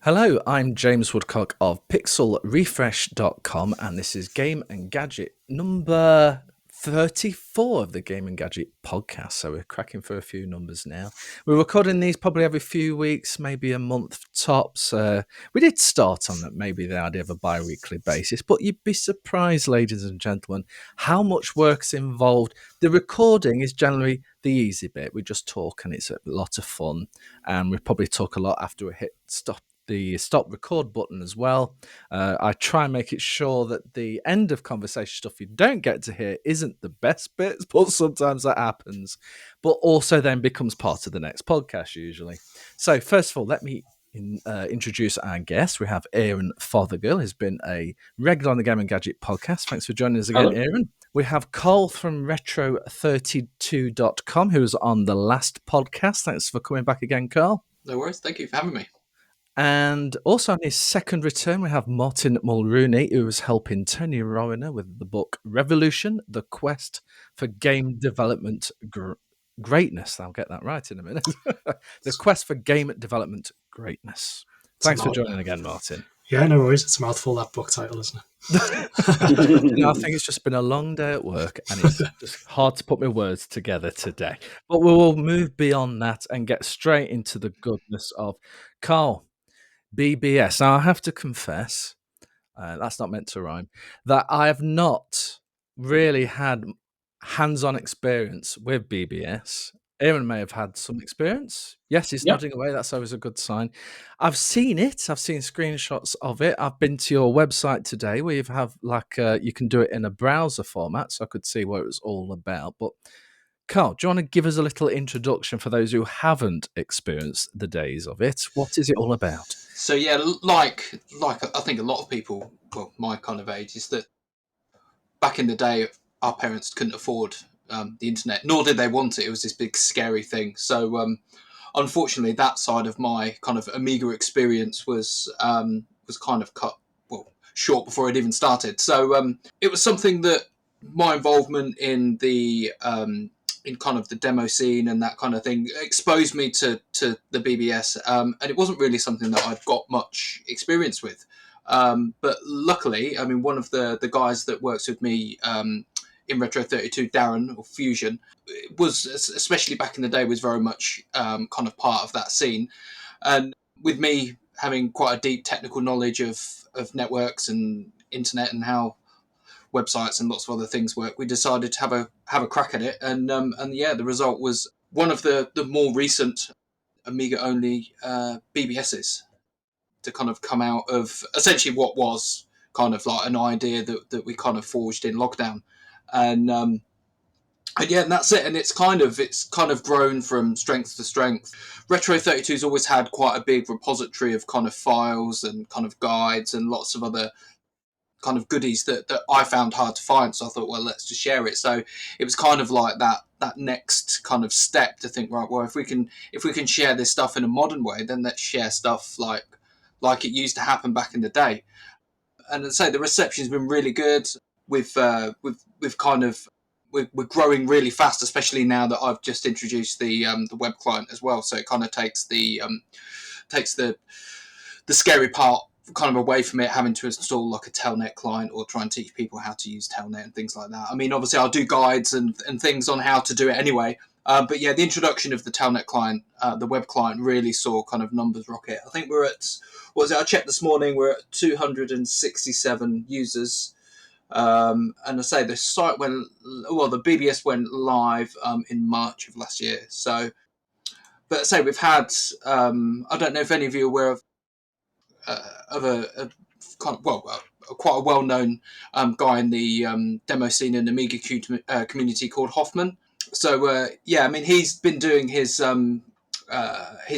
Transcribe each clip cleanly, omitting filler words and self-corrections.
Hello, I'm James Woodcock of pixelrefresh.com, and this is Game and Gadget number 34 of the Game and Gadget podcast. So we're cracking for a few numbers now. We're recording these probably every few weeks, maybe a month tops. We did start on that, maybe the idea of a bi-weekly basis, but you'd be surprised, ladies and gentlemen, how much work's involved. The recording is generally the easy bit. We just talk and it's a lot of fun, and we probably talk a lot after we hit the stop record button as well. I try and make it sure that the end of conversation stuff you don't get to hear isn't the best bits, but sometimes that happens. But also then becomes part of the next podcast usually. So first of all, let me introduce our guest. We have Aaron Fothergill, who's been a regular on the Game and Gadget podcast. Thanks for joining us again, Hello. Aaron. We have Karl from retro32.com, who was on the last podcast. Thanks for coming back again, Karl. No worries. Thank you for having me. And also on his second return, we have Martin Mulrooney, who was helping Tony Rowiner with the book Revolution, The Quest for Game Development Greatness. I'll get that right in a minute. The Quest for Game Development Greatness. Thanks for joining again, Martin. Yeah, no worries. It's a mouthful, that book title, isn't it? I think it's just been a long day at work and it's just hard to put my words together today. But we will move beyond that and get straight into the goodness of Karl. BBS. Now, I have to confess, that's not meant to rhyme, that I have not really had hands-on experience with BBS. Aaron may have had some experience. Yes, he's nodding away. That's always a good sign. I've seen it. I've seen screenshots of it. I've been to your website today where you have you can do it in a browser format, so I could see what it was all about. But Karl, do you want to give us a little introduction for those who haven't experienced the days of it? What is it all about? So yeah, like I think a lot of people, well, my kind of age, is that back in the day, our parents couldn't afford the internet, nor did they want it. It was this big scary thing. So unfortunately, that side of my kind of Amiga experience was kind of cut short before it even started. So it was something that my involvement in the in kind of the demo scene and that kind of thing exposed me to the BBS, and it wasn't really something that I'd got much experience with. But luckily, I mean, one of the guys that works with me in Retro 32, Darren, or Fusion, was, especially back in the day, was very much kind of part of that scene. And with me having quite a deep technical knowledge of networks and internet and how websites and lots of other things work, we decided to have a crack at it, and yeah, the result was one of the more recent Amiga only BBSs to kind of come out of essentially what was kind of like an idea that we kind of forged in lockdown, and yeah, and that's it. And it's kind of grown from strength to strength. Retro 32's always had quite a big repository of kind of files and kind of guides and lots of other kind of goodies that I found hard to find. So I thought, well, let's just share it. So it was kind of like that next kind of step to think, right, well, if we can share this stuff in a modern way, then let's share stuff like it used to happen back in the day. And I'd say the reception's been really good. We've kind of we're growing really fast, especially now that I've just introduced the web client as well. So it kind of takes the scary part kind of away from it, having to install like a telnet client or try and teach people how to use telnet and things like that. I mean, obviously I'll do guides and things on how to do it anyway. But yeah, the introduction of the telnet client, the web client, really saw kind of numbers rocket. I think we're at, what was it? I checked this morning, we're at 267 users. And I say the site the BBS went live in March of last year. So, but I say we've had, I don't know if any of you are aware of a kind of, quite a well-known guy in the demo scene and Amiga community called Hoffman. So yeah, I mean, he's been doing his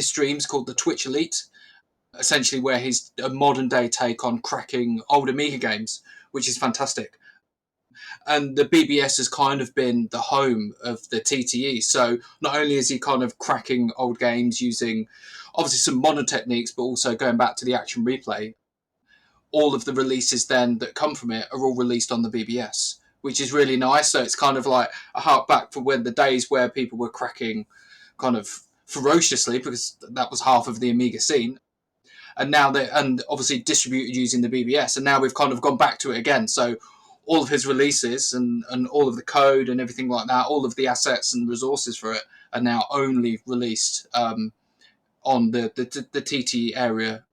streams called the Twitch Elite, essentially where he's a modern day take on cracking old Amiga games, which is fantastic. And the BBS has kind of been the home of the TTE. So not only is he kind of cracking old games using obviously some modern techniques, but also going back to the action replay, all of the releases then that come from it are all released on the BBS, which is really nice. So it's kind of like a hark back for when the days where people were cracking kind of ferociously, because that was half of the Amiga scene. and now and obviously distributed using the BBS, and now we've kind of gone back to it again. So all of his releases and all of the code and everything like that, all of the assets and resources for it are now only released on the TT area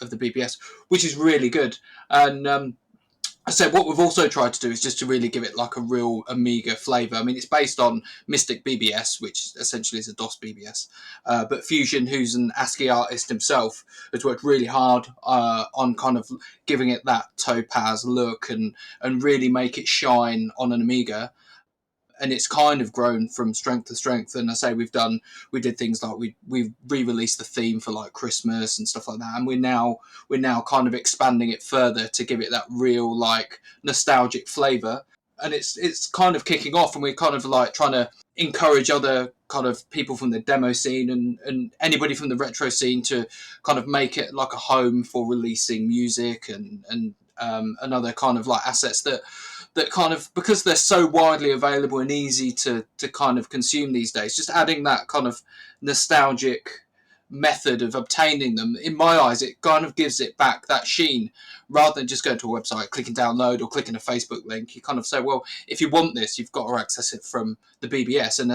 of the BBS, which is really good. And I said what we've also tried to do is just to really give it like a real Amiga flavour. I mean, it's based on Mystic BBS, which essentially is a DOS BBS. But Fusion, who's an ASCII artist himself, has worked really hard on kind of giving it that topaz look and really make it shine on an Amiga. And it's kind of grown from strength to strength. And I say we did things like we re-released the theme for like Christmas and stuff like that, and we're now kind of expanding it further to give it that real like nostalgic flavour. And it's kind of kicking off, and we're kind of like trying to encourage other kind of people from the demo scene and anybody from the retro scene to kind of make it like a home for releasing music and other kind of like assets that kind of, because they're so widely available and easy to kind of consume these days, just adding that kind of nostalgic method of obtaining them, in my eyes, it kind of gives it back that sheen, rather than just going to a website, clicking download or clicking a Facebook link. You kind of say, well, if you want this, you've got to access it from the BBS. And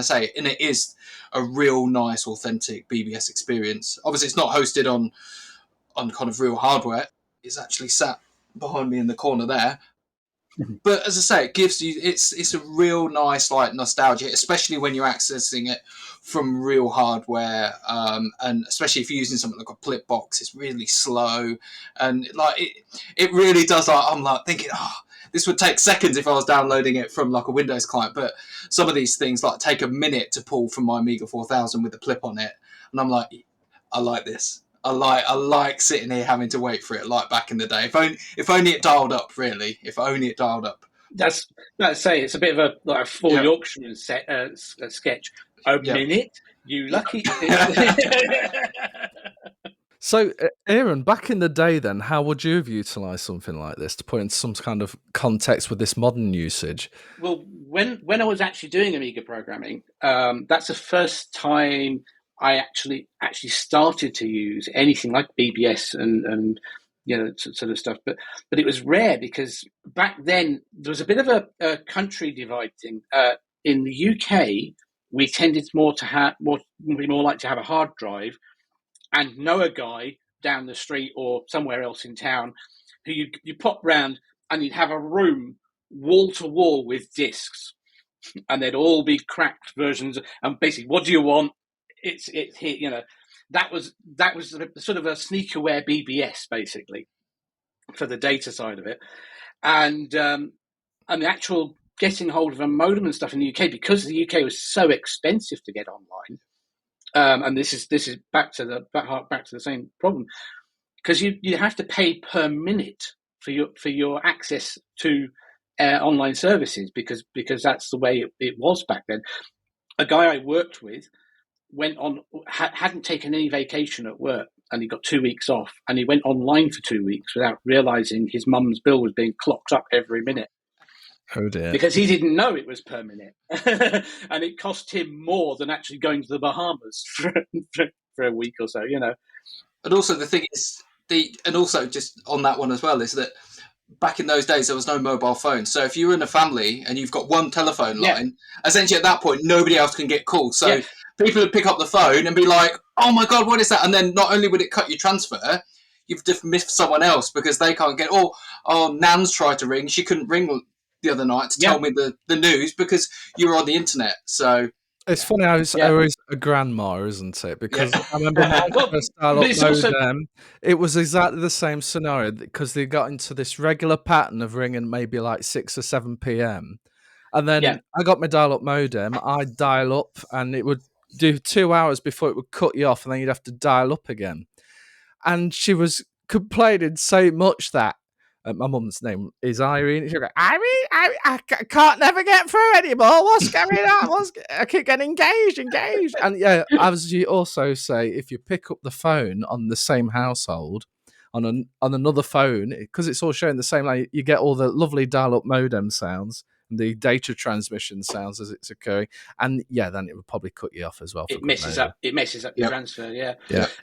it is a real nice, authentic BBS experience. Obviously, it's not hosted on kind of real hardware. It's actually sat behind me in the corner there. But as I say, it gives you it's a real nice like nostalgia, especially when you're accessing it from real hardware, and especially if you're using something like a Plip box, it's really slow, and like it really does. Like I'm like thinking, this would take seconds if I was downloading it from like a Windows client, but some of these things like take a minute to pull from my Amiga 4000 with the Plip on it, and I'm like, I like this. I like sitting here having to wait for it like back in the day. If only it dialed up, really. If only it dialed up. Let's say it's a bit of a full Yorkshireman sketch. Minute, you lucky. So, Aaron, back in the day then, how would you have utilised something like this to put into some kind of context with this modern usage? Well, when I was actually doing Amiga programming, that's the first time I actually started to use anything like BBS and sort of stuff. But it was rare because back then there was a bit of a country divide thing. In the UK, we tended more like to have a hard drive and know a guy down the street or somewhere else in town who you pop round and you'd have a room wall to wall with discs, and they'd all be cracked versions. And basically, what do you want? It's here, that was sort of a sneakerware BBS basically for the data side of it, and the actual getting hold of a modem and stuff in the UK, because the UK was so expensive to get online. And this is back to the same problem, because you have to pay per minute for your access to online services, because that's the way it was back then. A guy I worked with hadn't taken any vacation at work, and he got 2 weeks off, and he went online for 2 weeks without realizing his mum's bill was being clocked up every minute. Oh dear. Because he didn't know it was per minute. And it cost him more than actually going to the Bahamas for a week or so, And also the thing is, and also just on that one as well, is that back in those days there was no mobile phone. So if you're in a family and you've got one telephone line, essentially at that point nobody else can get calls. So people would pick up the phone and be like, oh my God, what is that? And then not only would it cut your transfer, you've just missed someone else because they can't get, Nan's tried to ring. She couldn't ring the other night to tell me the news because you were on the internet. So it's funny how it's always a grandma, isn't it? Because I remember my first dial-up modem, it was exactly the same scenario, because they got into this regular pattern of ringing maybe like 6 or 7 p.m. And then I got my dial-up modem, I'd dial up and it would do 2 hours before it would cut you off, and then you'd have to dial up again. And she was complaining so much that my mum's name is Irene. She'll go, Irene, I can't never get through anymore. What's going on? I keep getting engaged. And as you also say, if you pick up the phone on the same household, on another phone, because it's all showing the same line, you get all the lovely dial-up modem sounds. the data transmission sounds as it's occurring, and then it would probably cut you off as well. For It messes up your transfer. Yeah.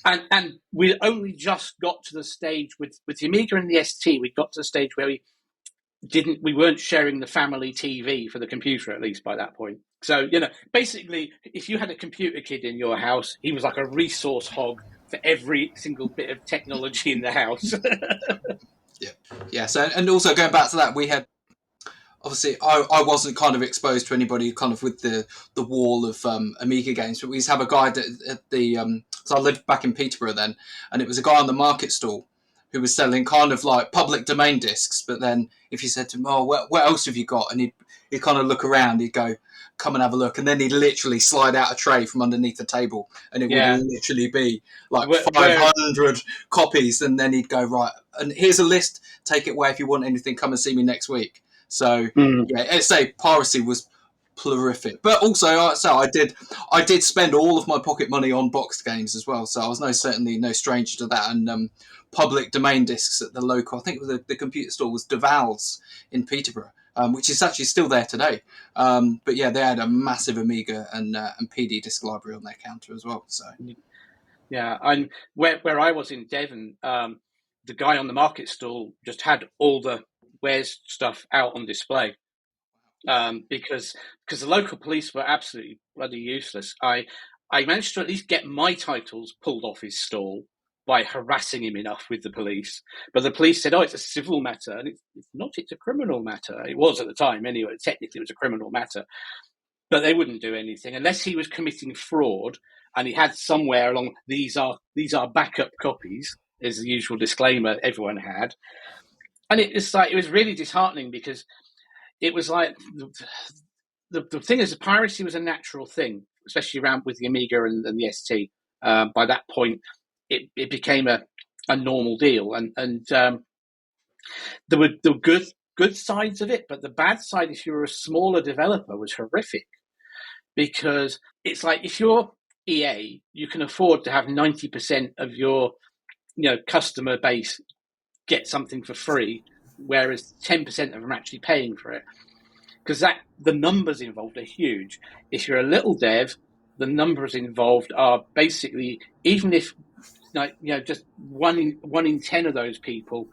And we only just got to the stage with the Amiga and the ST. We got to the stage where we weren't sharing the family TV for the computer, at least by that point. So, basically, if you had a computer kid in your house, he was like a resource hog for every single bit of technology in the house. Yeah. So, and also going back to that, we had, obviously, I wasn't kind of exposed to anybody kind of with the wall of Amiga games, but we used to have a guy at the, because I lived back in Peterborough then, and it was a guy on the market stall who was selling kind of like public domain discs. But then if you said to him, "Oh, what else have you got?" and he'd kind of look around, he'd go, "Come and have a look," and then he'd literally slide out a tray from underneath the table, and it would literally be like 500 copies, and then he'd go, "Right, and here's a list, take it away. If you want anything, come and see me next week." So I'd say Piracy was prolific, but also I did spend all of my pocket money on boxed games as well, so I was certainly no stranger to that. And public domain discs at the local, I think the computer store was Duval's in Peterborough, which is actually still there today. But yeah, they had a massive Amiga and PD disc library on their counter as well. So and where I was in Devon, the guy on the market stall just had all the Wares stuff out on display. Because the local police were absolutely bloody useless. I managed to at least get my titles pulled off his stall by harassing him enough with the police. But the police said, "Oh, it's a civil matter," and it's not. It's a criminal matter. It was at the time anyway. Technically, it was a criminal matter, but they wouldn't do anything unless he was committing fraud, and he had somewhere along these are backup copies. Is the usual disclaimer everyone had, and it was really disheartening because it was like the thing is, the piracy was a natural thing, especially around with the Amiga and the ST. By that point, it became a normal deal, and there were good sides of it, but the bad side, if you were a smaller developer, was horrific, because it's like if you're EA, you can afford to have 90% of your customer base get something for free, whereas 10% of them are actually paying for it, because the numbers involved are huge. If you're a little dev, the numbers involved are basically, even if just one in 10 of those people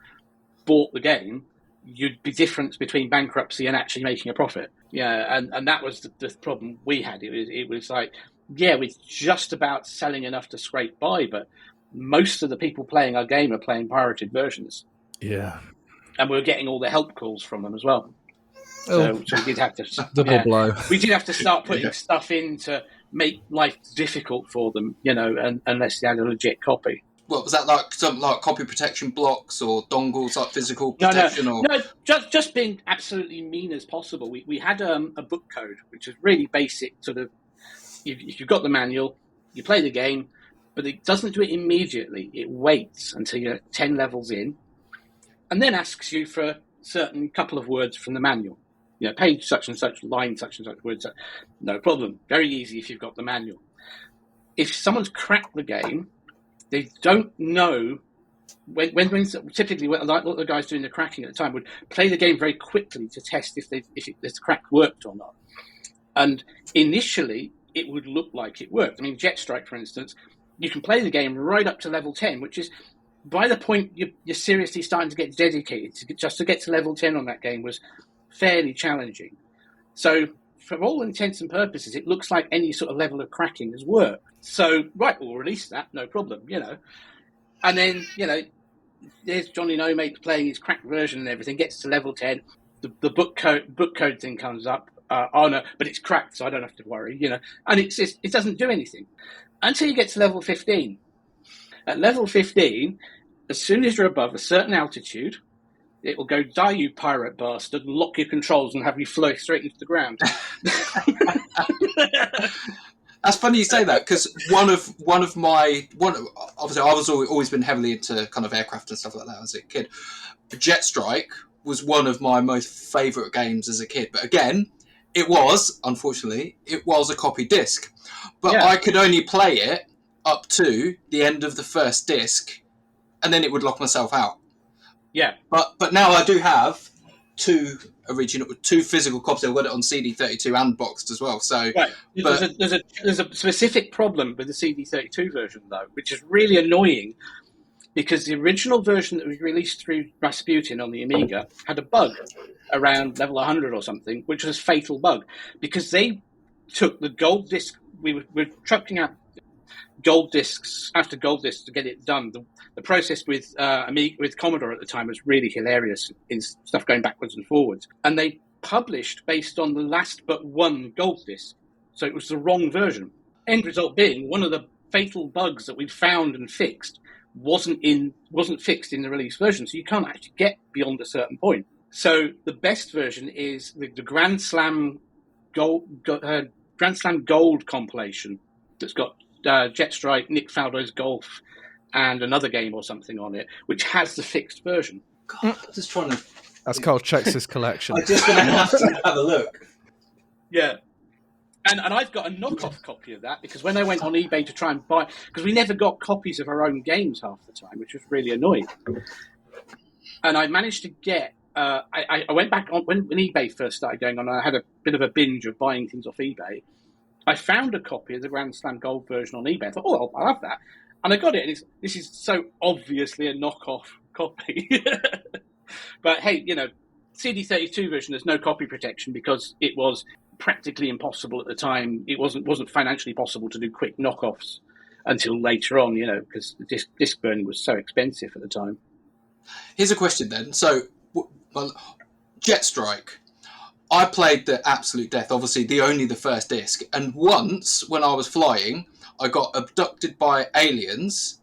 bought the game, you'd be difference between bankruptcy and actually making a profit. And that was the problem we had. It was like, we're just about selling enough to scrape by, but most of the people playing our game are playing pirated versions. Yeah. And we were getting all the help calls from them as well. So we did have to double blow. We did have to start putting stuff in to make life difficult for them, unless they had a legit copy. What was that, like something like copy protection blocks or dongles, like physical protection? No, just being absolutely mean as possible. We had a book code, which is really basic. Sort of, if you've got the manual, you play the game, but it doesn't do it immediately. It waits until you're 10 levels in, and then asks you for a certain couple of words from the manual. Page such and such, line such and such, words. No problem. Very easy if you've got the manual. If someone's cracked the game, they don't know when typically what the guys doing the cracking at the time would play the game very quickly to test if the crack worked or not. And initially, it would look like it worked. I mean, Jetstrike, for instance, you can play the game right up to level 10, which is by the point you're seriously starting to get dedicated. Just to get to level 10 on that game was fairly challenging. So for all intents and purposes, it looks like any sort of level of cracking has worked. So, right, we'll release that, no problem, And then, there's Johnny No Mate playing his cracked version and everything, gets to level 10, the book code thing comes up, oh no, but it's cracked, so I don't have to worry, and it doesn't do anything until you get to level 15. At level 15, as soon as you're above a certain altitude, it will go, "Die, you pirate bastard," and lock your controls and have you float straight into the ground. That's funny you say that, because obviously I was always been heavily into kind of aircraft and stuff like that as a kid. Jetstrike was one of my most favourite games as a kid, but again, unfortunately, it was a copy disc, but I could only play it up to the end of the first disc, and then it would lock myself out. Yeah. But now I do have two physical copies. I've got it on CD32 and boxed as well. So, right, there's a specific problem with the CD32 version though, which is really annoying because the original version that was released through Rasputin on the Amiga had a bug around level 100 or something, which was a fatal bug because they took the gold disc. We were trucking out gold discs after gold discs to get it done. The process with Amiga, with Commodore at the time was really hilarious in stuff going backwards and forwards. And they published based on the last but one gold disc. So it was the wrong version. End result being one of the fatal bugs that we'd found and fixed wasn't fixed in the release version. So you can't actually get beyond a certain point. So the best version is the Grand Slam Gold compilation that's got Jetstrike, Nick Faldo's Golf, and another game or something on it, which has the fixed version. God, I'm just trying to... That's called Checks His Collection. I'm just going to have a look. Yeah. And I've got a knockoff copy of that because when I went on eBay to try and buy... Because we never got copies of our own games half the time, which was really annoying. And I managed to get... I went back on... When eBay first started going on, I had a bit of a binge of buying things off eBay. I found a copy of the Grand Slam Gold version on eBay. I thought, oh, I'll have that. And I got it. And this is so obviously a knockoff copy. But hey, CD32 version, there's no copy protection because it was practically impossible at the time. It wasn't financially possible to do quick knockoffs until later on, because disc burning was so expensive at the time. Here's a question then. So, Jetstrike. I played the absolute death, obviously only the first disc. And once, when I was flying, I got abducted by aliens,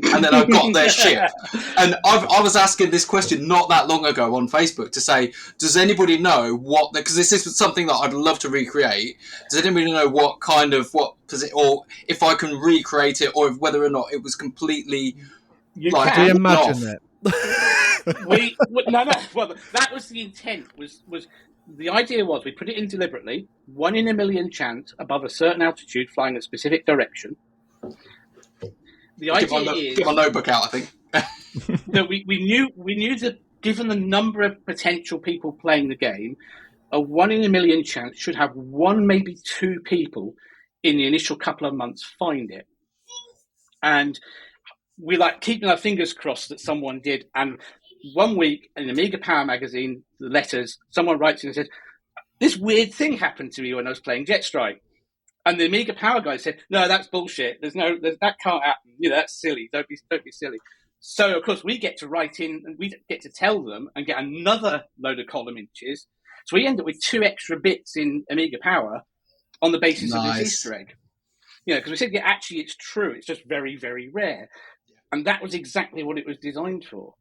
and then I got their ship. And I was asking this question not that long ago on Facebook to say, does anybody know what... Because this is something that I'd love to recreate. Does anybody know what or if I can recreate it, or whether or not it was completely... Do you imagine it? No. Well, that was the intent. The idea was we put it in deliberately, 1 in a million chance above a certain altitude, flying a specific direction. The idea is... Get my notebook out, I think. that we knew that given the number of potential people playing the game, a 1 in a million chance should have 1, maybe 2 people in the initial couple of months find it. And we keeping our fingers crossed that someone did. And one week in Amiga Power magazine, the letters, someone writes in and says, this weird thing happened to me when I was playing Jetstrike. And the Amiga Power guy said, no, that's bullshit. That can't happen. That's silly. Don't be silly. So, of course, we get to write in and we get to tell them and get another load of column inches. So we end up with 2 extra bits in Amiga Power on the basis of this Easter egg. Because we said, actually, it's true. It's just very, very rare. And that was exactly what it was designed for.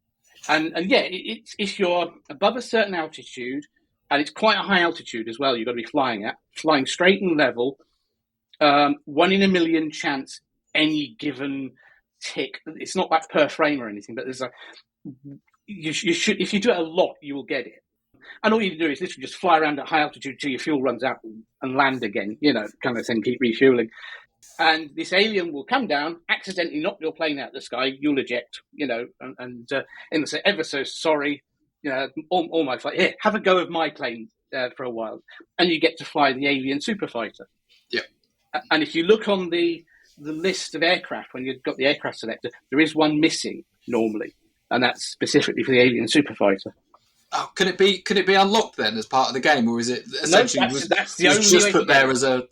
And if you're above a certain altitude, and it's quite a high altitude as well, you've got to be flying straight and level, 1 in a million chance any given tick. It's not like per frame or anything, but you should, if you do it a lot, you will get it. And all you do is literally just fly around at high altitude till your fuel runs out and land again, kind of thing, keep refueling. And this alien will come down, accidentally knock your plane out of the sky, you'll eject, and say, ever so sorry, all my flight. Here, have a go of my plane for a while. And you get to fly the alien superfighter. Yeah. And if you look on the list of aircraft, when you've got the aircraft selector, there is one missing normally. And that's specifically for the alien superfighter. Oh, can it be unlocked then as part of the game, or is it essentially that's the only just way put there as a...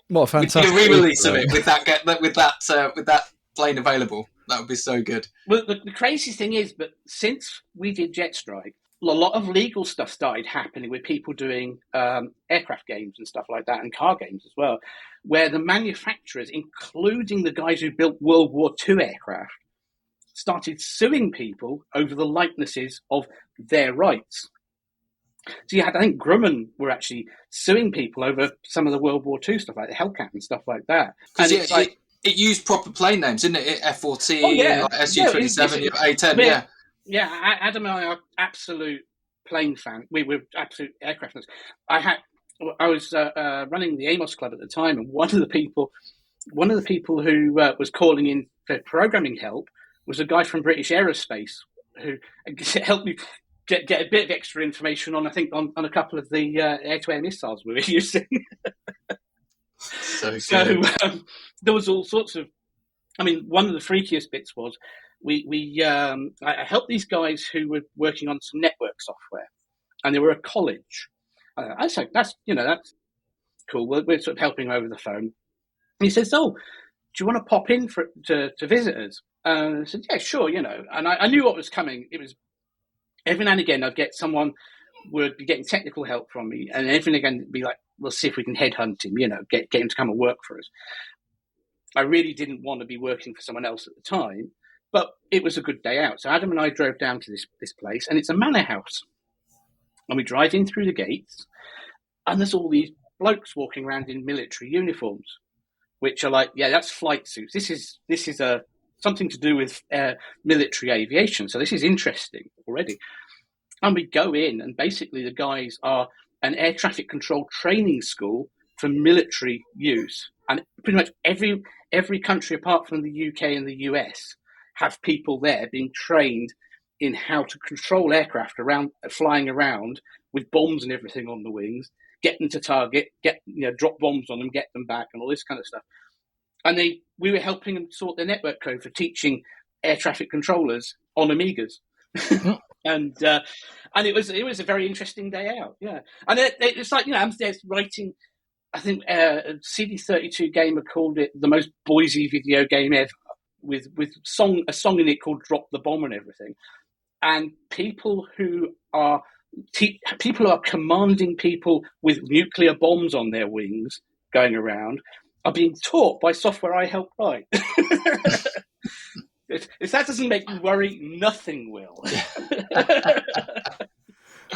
What fantastic! A re-release of it with that plane available. That would be so good. Well, the crazy thing is, but since we did Jetstrike, a lot of legal stuff started happening with people doing aircraft games and stuff like that, and car games as well, where the manufacturers, including the guys who built World War II aircraft, started suing people over the likenesses of their rights. So you had, I think, Grumman were actually suing people over some of the World War II stuff, like the Hellcat and stuff like that. And it used proper plane names, didn't it? F-14, Su-27, A-10, Yeah, Adam and I are absolute plane fan. We were absolute aircraft fans. I was running the Amos Club at the time, and one of the people who was calling in for programming help was a guy from British Aerospace, who helped me get a bit of extra information on, I think, on a couple of the air-to-air missiles we were using. So So good. there was all sorts of. I mean, one of the freakiest bits was I helped these guys who were working on some network software, and they were a college. I said, that's cool. We're sort of helping over the phone. And he says, "Oh, do you want to pop in to visit us?" I said, "Yeah, sure." And I knew what was coming. It was every now and again I'd get someone would be getting technical help from me, and every now and again it'd be like, "We'll see if we can headhunt him. Get him to come and work for us." I really didn't want to be working for someone else at the time, but it was a good day out. So Adam and I drove down to this place, and it's a manor house. And we drive in through the gates, and there's all these blokes walking around in military uniforms, which are like, yeah, that's flight suits. This is something to do with military aviation. So this is interesting already. And we go in, and basically the guys are an air traffic control training school for military use. And pretty much every country apart from the UK and the US have people there being trained in how to control aircraft flying around with bombs and everything on the wings, get them to target, drop bombs on them, get them back, and all this kind of stuff. And we were helping them sort their network code for teaching air traffic controllers on Amigas. And it was a very interesting day out, yeah. And it's like, I'm there writing. I think a CD32 gamer called it the most Boise video game ever, with a song in it called "Drop the Bomb" and everything. And people who are commanding people with nuclear bombs on their wings going around are being taught by software I helped write. If that doesn't make you worry, nothing will.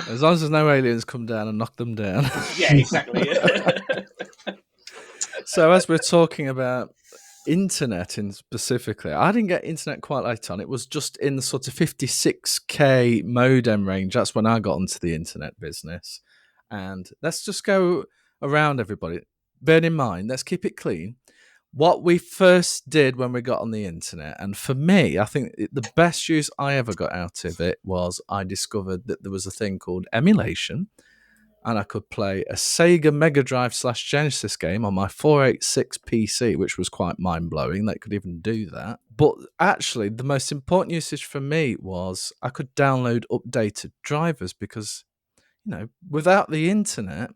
As long as there's no aliens come down and knock them down. Yeah, exactly. So as we're talking about internet specifically, I didn't get internet quite late on. It was just in the sort of 56k modem range. That's when I got into the internet business. And let's just go around, everybody. Bear in mind, let's keep it clean. What we first did when we got on the internet, and for me, I think the best use I ever got out of it was I discovered that there was a thing called emulation, and I could play a Sega Mega Drive / Genesis game on my 486 PC, which was quite mind-blowing that it could even do that. But actually, the most important usage for me was I could download updated drivers because, without the internet,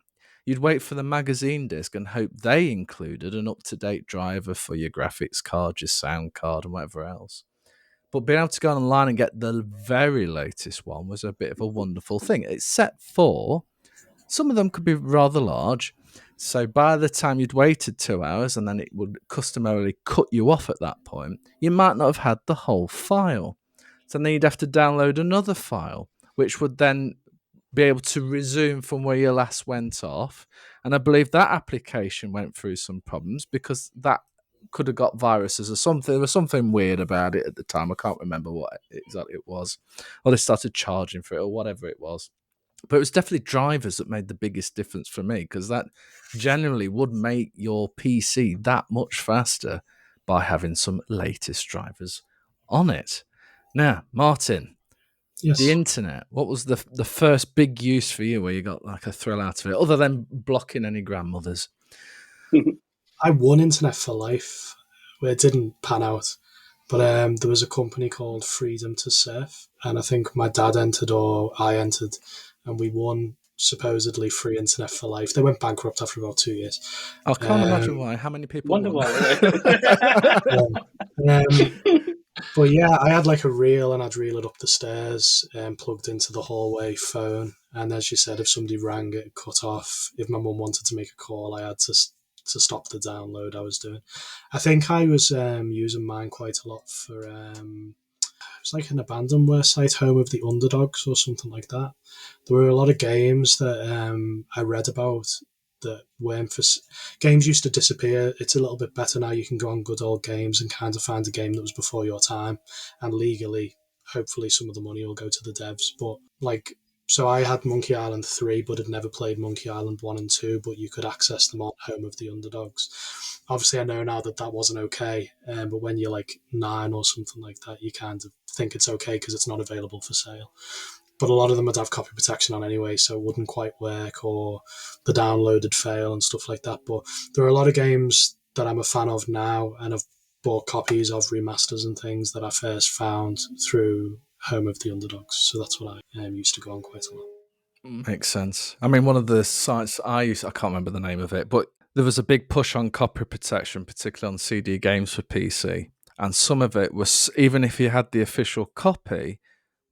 you'd wait for the magazine disc and hope they included an up-to-date driver for your graphics card, your sound card, and whatever else. But being able to go online and get the very latest one was a bit of a wonderful thing. It's set for... Some of them could be rather large. So by the time you'd waited 2 hours and then it would customarily cut you off at that point, you might not have had the whole file. So then you'd have to download another file, which would then be able to resume from where you last went off. And I believe that application went through some problems because that could have got viruses or something. There was something weird about it at the time. I can't remember what exactly it was. Or they started charging for it or whatever it was. But it was definitely drivers that made the biggest difference for me because that generally would make your PC that much faster by having some latest drivers on it. Now, Martin, Yes. the internet, what was the first big use for you where you got like a thrill out of it, other than blocking any grandmothers? I won Internet for Life, where it didn't pan out. But there was a company called Freedom to Surf, and I think my dad entered or I entered, and we won supposedly free Internet for Life. They went bankrupt after about 2 years. I can't imagine why. How many people Wonder won? why. But yeah, I had like a reel, and I'd reel it up the stairs and plugged into the hallway phone. And as you said, if somebody rang, it cut off. If my mum wanted to make a call, I had to stop the download I was doing. I think I was using mine quite a lot for it was like an abandonware site, Home of the Underdogs or something like that. There were a lot of games that I read about that weren't for... Games used to disappear. It's a little bit better now. You can go on Good Old Games and kind of find a game that was before your time, and legally, hopefully some of the money will go to the devs. But like So I had Monkey Island 3, but had never played Monkey Island 1 and 2, but you could access them on Home of the Underdogs. Obviously, I know now that that wasn't okay, but when you're like 9 or something like that, you kind of think it's okay because it's not available for sale. But a lot of them would have copy protection on anyway, so it wouldn't quite work, or the download would fail and stuff like that. But there are a lot of games that I'm a fan of now, and I've bought copies of remasters and things that I first found through Home of the Underdogs. So that's what I used to go on quite a lot. Makes sense. I mean, one of the sites I used, I can't remember the name of it, but there was a big push on copy protection, particularly on CD games for PC. And some of it was, even if you had the official copy,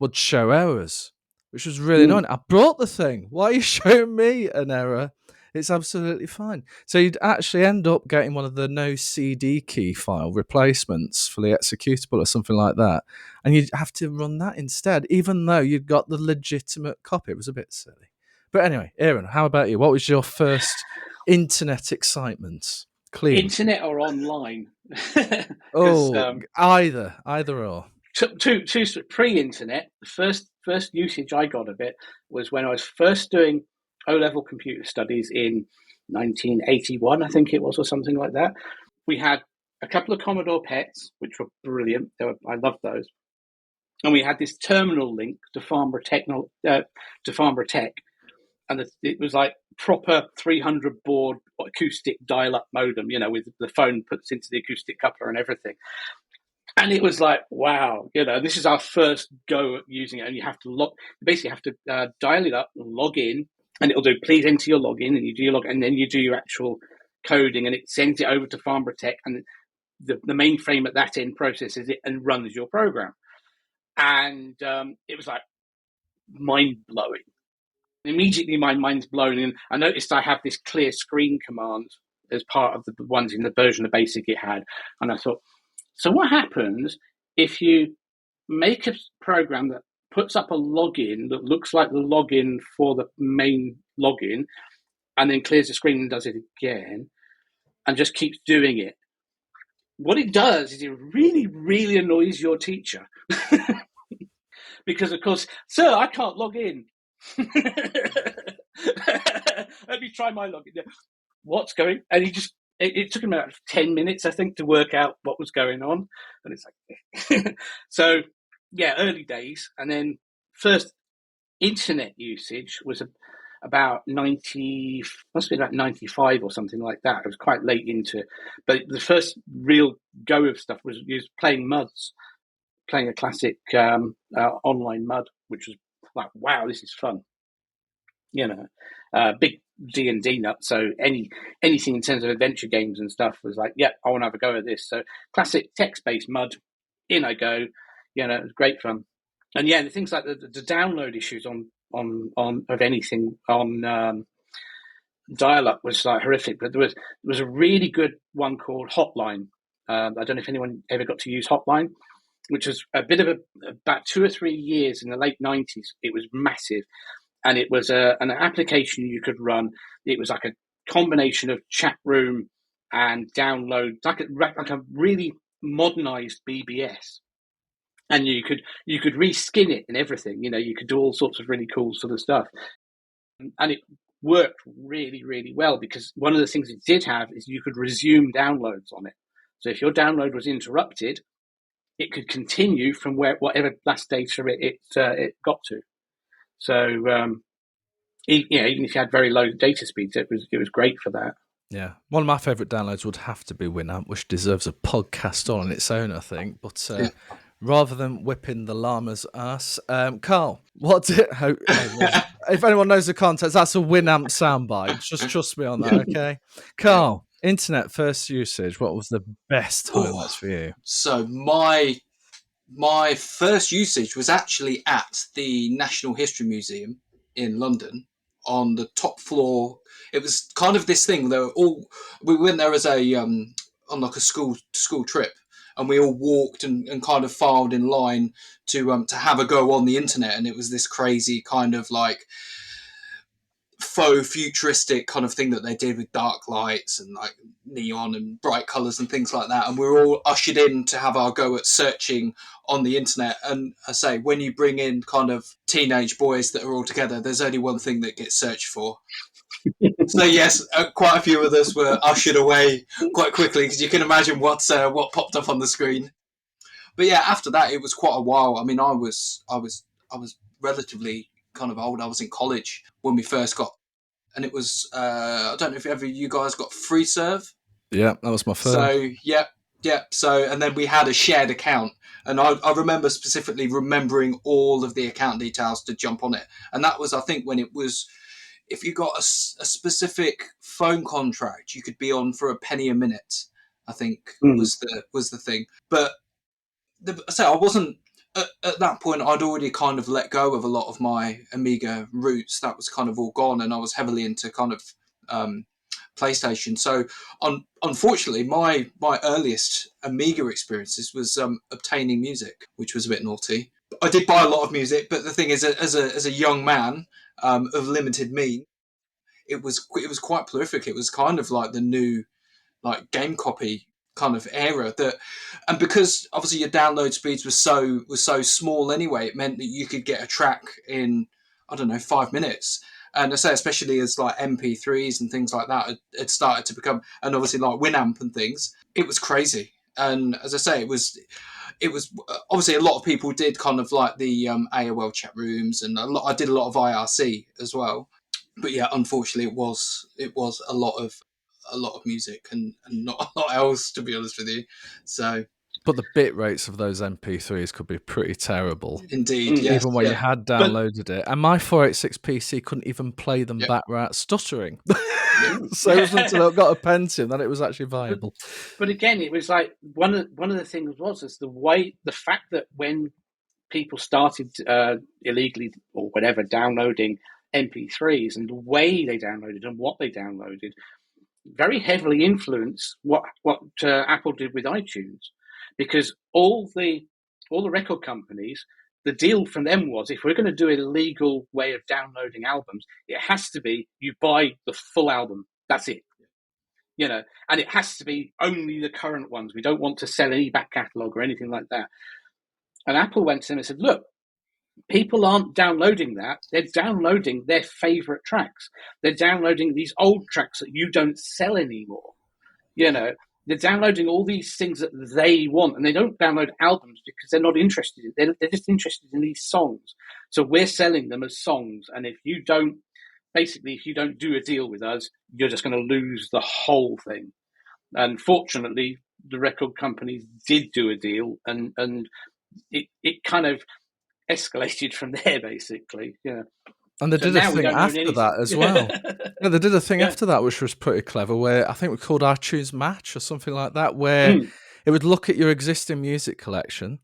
would show errors, which was really annoying. I brought the thing. Why are you showing me an error? It's absolutely fine. So you'd actually end up getting one of the no CD key file replacements for the executable or something like that. And you'd have to run that instead, even though you'd got the legitimate copy. It was a bit silly. But anyway, Aaron, how about you? What was your first internet excitement? Clean. Internet or online? Either or. Two pre-internet. The first usage I got of it was when I was first doing O-level computer studies in 1981, I think it was, or something like that. We had a couple of Commodore PETs, which were brilliant. I loved those. And we had this terminal link to Farnborough Tech, and it was like proper 300 baud acoustic dial-up modem, with the phone puts into the acoustic coupler and everything. And it was like, wow, this is our first go at using it. And you basically have to dial it up and log in, and it'll do, please enter your login, and you do your login, and then you do your actual coding, and it sends it over to Farnborough Tech, and the mainframe at that end processes it and runs your program. And it was like mind-blowing. Immediately my mind's blown, and I noticed I have this clear screen command as part of the ones in the version of BASIC it had. And I thought, so what happens if you make a program that puts up a login that looks like the login for the main login, and then clears the screen and does it again, and just keeps doing it? What it does is it really, really annoys your teacher. Because, of course, sir, I can't log in. Let me try my login. What's going? And he just, it took him about 10 minutes, I think, to work out what was going on. And it's like, so yeah, early days. And then first internet usage was about 90, must be about 95 or something like that. It was quite late into, but the first real go of stuff was playing MUDs, playing a classic online MUD, which was like, wow, this is fun. Big D&D nut. So anything in terms of adventure games and stuff was like, yeah, I want to have a go at this. So classic text-based MUD, in I go. It was great fun. And yeah, the things like the download issues on of anything on dial-up was like horrific. But there was a really good one called Hotline. I don't know if anyone ever got to use Hotline, which was a bit of about 2 or 3 years in the late 90s. It was massive. And it was an application you could run. It was like a combination of chat room and download, like a really modernized BBS. And you could reskin it and everything. You could do all sorts of really cool sort of stuff. And it worked really, really well, because one of the things it did have is you could resume downloads on it. So if your download was interrupted, it could continue from whatever last data it got to. So even if you had very low data speeds, it was great for that. Yeah, one of my favourite downloads would have to be Winamp, which deserves a podcast all on its own, I think. But rather than whipping the llama's ass, Karl, what's it? If anyone knows the context, that's a Winamp soundbite. Just trust me on that, okay? Karl, internet first usage. What was the best highlights for you? So my first usage was actually at the National History Museum in London on the top floor. It was kind of this thing. We went there as on like a school trip, and we all walked and kind of filed in line to have a go on the internet. And it was this crazy kind of like faux futuristic kind of thing that they did with dark lights and like neon and bright colours and things like that. And we were all ushered in to have our go at searching on the internet. And I say, when you bring in kind of teenage boys that are all together, there's only one thing that gets searched for. So yes, quite a few of us were ushered away quite quickly, because you can imagine what popped up on the screen. But yeah, after that, it was quite a while. I mean, I was relatively kind of old. I was in college when we first got, and it was I don't know if ever you guys got free serve. Yeah, that was my first. So yeah. So and then we had a shared account, and I remember specifically remembering all of the account details to jump on it. And that was, I think, when it was, if you got a specific phone contract, you could be on for a penny a minute, I think was the thing. But so I wasn't at that point. I'd already kind of let go of a lot of my Amiga roots. That was kind of all gone, and I was heavily into kind of PlayStation. So unfortunately, my earliest Amiga experiences was obtaining music, which was a bit naughty. I did buy a lot of music, but the thing is, as a young man of limited means, it was quite prolific. It was kind of like the new like game copy kind of era that, and because obviously your download speeds was so small anyway, it meant that you could get a track in, I don't know, 5 minutes. And I say, especially as like MP3s and things like that had started to become, and obviously like Winamp and things, it was crazy. And as I say, it was obviously a lot of people did kind of like the AOL chat rooms, and I did a lot of IRC as well. But yeah, unfortunately, it was a lot of music and not a lot else, to be honest with you. So, but the bit rates of those MP3s could be pretty terrible. Indeed, yes. Even when you had downloaded it. And my 486 PC couldn't even play them back without stuttering. So it wasn't until I got a Pentium that it was actually viable. But again, it was like one of the things was the fact that when people started illegally or whatever downloading MP3s, and the way they downloaded and what they downloaded very heavily influenced what Apple did with iTunes, because all the record companies, the deal from them was, if we're going to do a legal way of downloading albums, it has to be you buy the full album. That's it. And it has to be only the current ones. We don't want to sell any back catalogue or anything like that. And Apple went to them and said, look, people aren't downloading that. They're downloading their favorite tracks. They're downloading these old tracks that you don't sell anymore. They're downloading all these things that they want, and they don't download albums because they're not interested. They're just interested in these songs. So we're selling them as songs. And if you don't do a deal with us, you're just going to lose the whole thing. And fortunately, the record companies did do a deal, and it kind of escalated from there, basically. Yeah. And they did a thing after that as well. Yeah, they did a thing after that, which was pretty clever, where I think we called iTunes Match or something like that, where it would look at your existing music collection.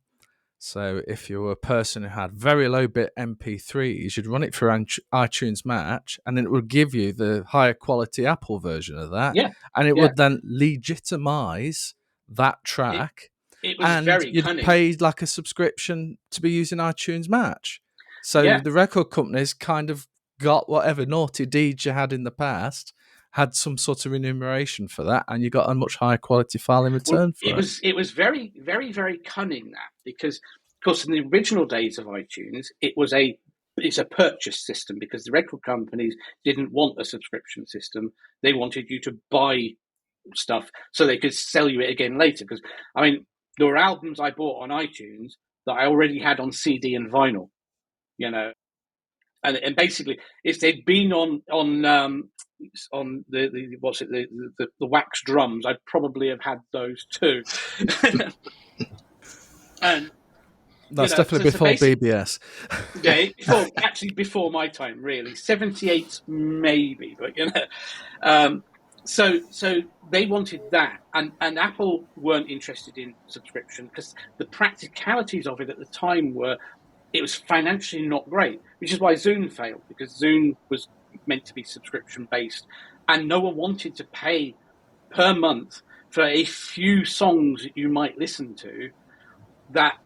So if you were a person who had very low bit MP3s, you'd run it through iTunes Match, and then it would give you the higher quality Apple version of that. Yeah. And it would then legitimize that track. It was and very you'd cunning. pay like a subscription to be using iTunes Match. So the record companies kind of got whatever naughty deeds you had in the past, had some sort of remuneration for that, and you got a much higher quality file in return for it. It was very, very, very cunning, that, because, of course, in the original days of iTunes, it's a purchase system, because the record companies didn't want a subscription system. They wanted you to buy stuff so they could sell you it again later. Because, I mean, there were albums I bought on iTunes that I already had on CD and vinyl. And basically, if they'd been on the wax drums, I'd probably have had those too. And that's definitely before BBS. Yeah, before my time, really. 78 maybe, but So they wanted that, and Apple weren't interested in subscription, because the practicalities of it at the time were, it was financially not great, which is why Zune failed, because Zune was meant to be subscription based, and no one wanted to pay per month for a few songs that you might listen to that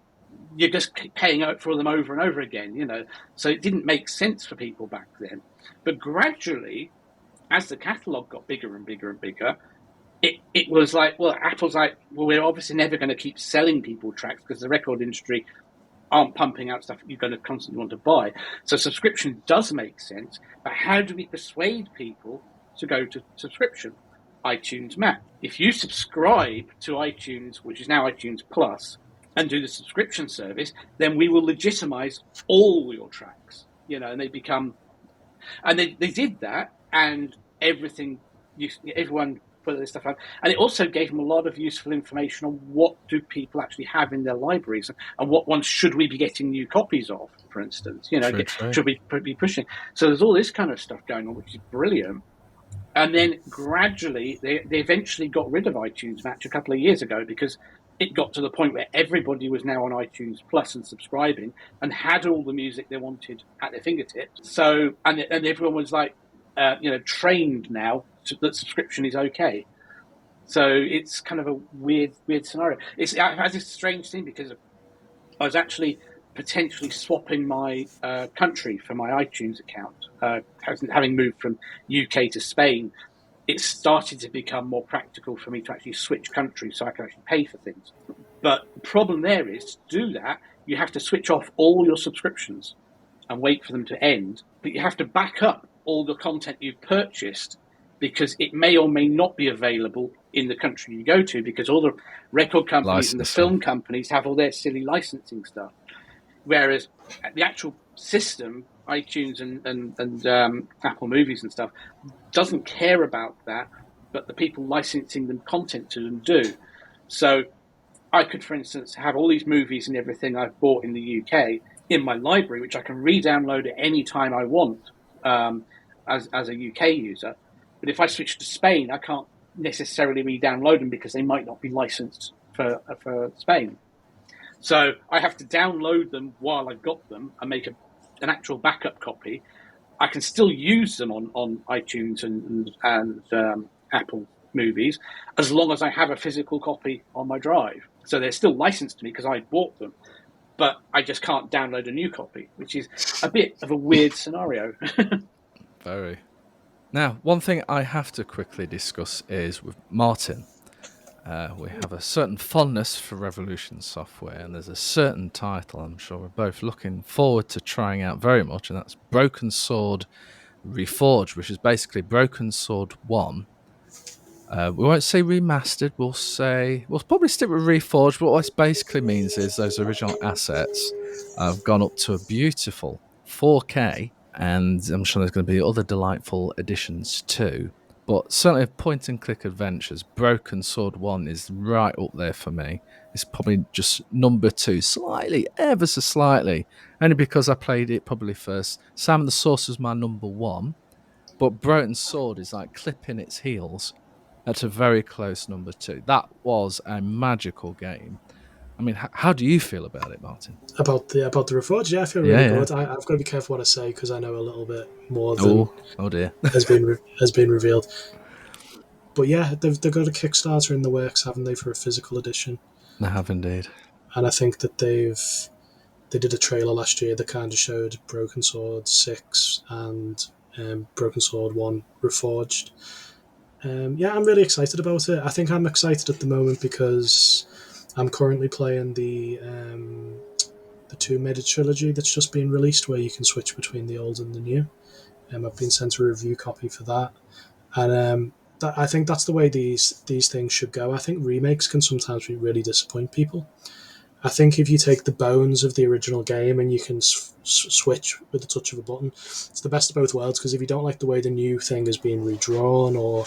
you're just paying out for them over and over again, you know. So it didn't make sense for people back then. But gradually, as the catalogue got bigger and bigger and bigger, it was like, well, Apple's like, well, we're obviously never going to keep selling people tracks because the record industry aren't pumping out stuff you're going to constantly want to buy. So subscription does make sense, but how do we persuade people to go to subscription? iTunes Map. If you subscribe to iTunes, which is now iTunes Plus, and do the subscription service, then we will legitimize all your tracks, you know, and they become, and they did that, and everyone put this stuff out, and it also gave them a lot of useful information on what do people actually have in their libraries, and what ones should we be getting new copies of, for instance, you know, should we be pushing. So there's all this kind of stuff going on, which is brilliant. And then gradually, they eventually got rid of iTunes Match a couple of years ago because it got to the point where everybody was now on iTunes Plus and subscribing and had all the music they wanted at their fingertips. So, and everyone was like, trained now that subscription is okay. So it's kind of a weird scenario. It has a strange thing because I was actually potentially swapping my country for my iTunes account. Having moved from UK to Spain, it started to become more practical for me to actually switch countries so I can actually pay for things. But the problem there is, to do that, you have to switch off all your subscriptions and wait for them to end. But you have to back up all the content you've purchased because it may or may not be available in the country you go to because all the record companies and the film companies have all their silly licensing stuff. Whereas the actual system, iTunes and Apple Movies and stuff, doesn't care about that, but the people licensing them content to them do. So I could, for instance, have all these movies and everything I've bought in the UK in my library, which I can re-download at any time I want as a UK user. But if I switch to Spain, I can't necessarily re-download them because they might not be licensed for Spain. So I have to download them while I've got them and make an actual backup copy. I can still use them on iTunes and Apple Movies as long as I have a physical copy on my drive. So they're still licensed to me because I bought them, but I just can't download a new copy, which is a bit of a weird scenario. Very. Now, one thing I have to quickly discuss is with Martin. We have a certain fondness for Revolution software, and there's a certain title I'm sure we're both looking forward to trying out very much, and that's Broken Sword Reforged, which is basically Broken Sword 1. We won't say remastered, we'll probably stick with Reforged, but what this basically means is those original assets have gone up to a beautiful 4K, and I'm sure there's going to be other delightful additions too. But certainly point-and-click adventures, Broken Sword 1 is right up there for me. It's probably just number 2, ever so slightly, only because I played it probably first. Sam the Source was my number 1, but Broken Sword is like clipping its heels at a very close number 2. That was a magical game. I mean, how do you feel about it, Martin? About the Reforged, yeah, I feel really good. I've got to be careful what I say because I know a little bit more than dear. has been revealed. But yeah, they've got a Kickstarter in the works, haven't they, for a physical edition? They have indeed. And I think that they did a trailer last year that kind of showed Broken Sword 6 and Broken Sword 1 Reforged. Yeah, I'm really excited about it. I think I'm excited at the moment because I'm currently playing the Tomb Raider trilogy that's just been released, where you can switch between the old and the new. I've been sent a review copy for that, and I think that's the way these things should go. I think remakes can sometimes really disappoint people. I think if you take the bones of the original game and you can switch with the touch of a button, it's the best of both worlds. Because if you don't like the way the new thing is being redrawn, or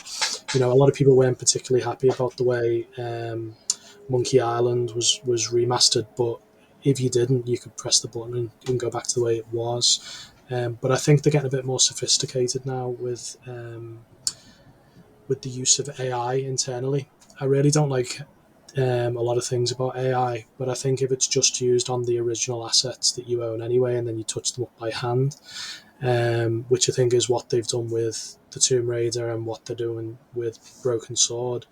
a lot of people weren't particularly happy about the way Monkey Island was remastered, but if you didn't, you could press the button and go back to the way it was. But I think they're getting a bit more sophisticated now with the use of AI internally. I really don't like a lot of things about AI, but I think if it's just used on the original assets that you own anyway, and then you touch them up by hand, which I think is what they've done with the Tomb Raider and what they're doing with Broken Sword,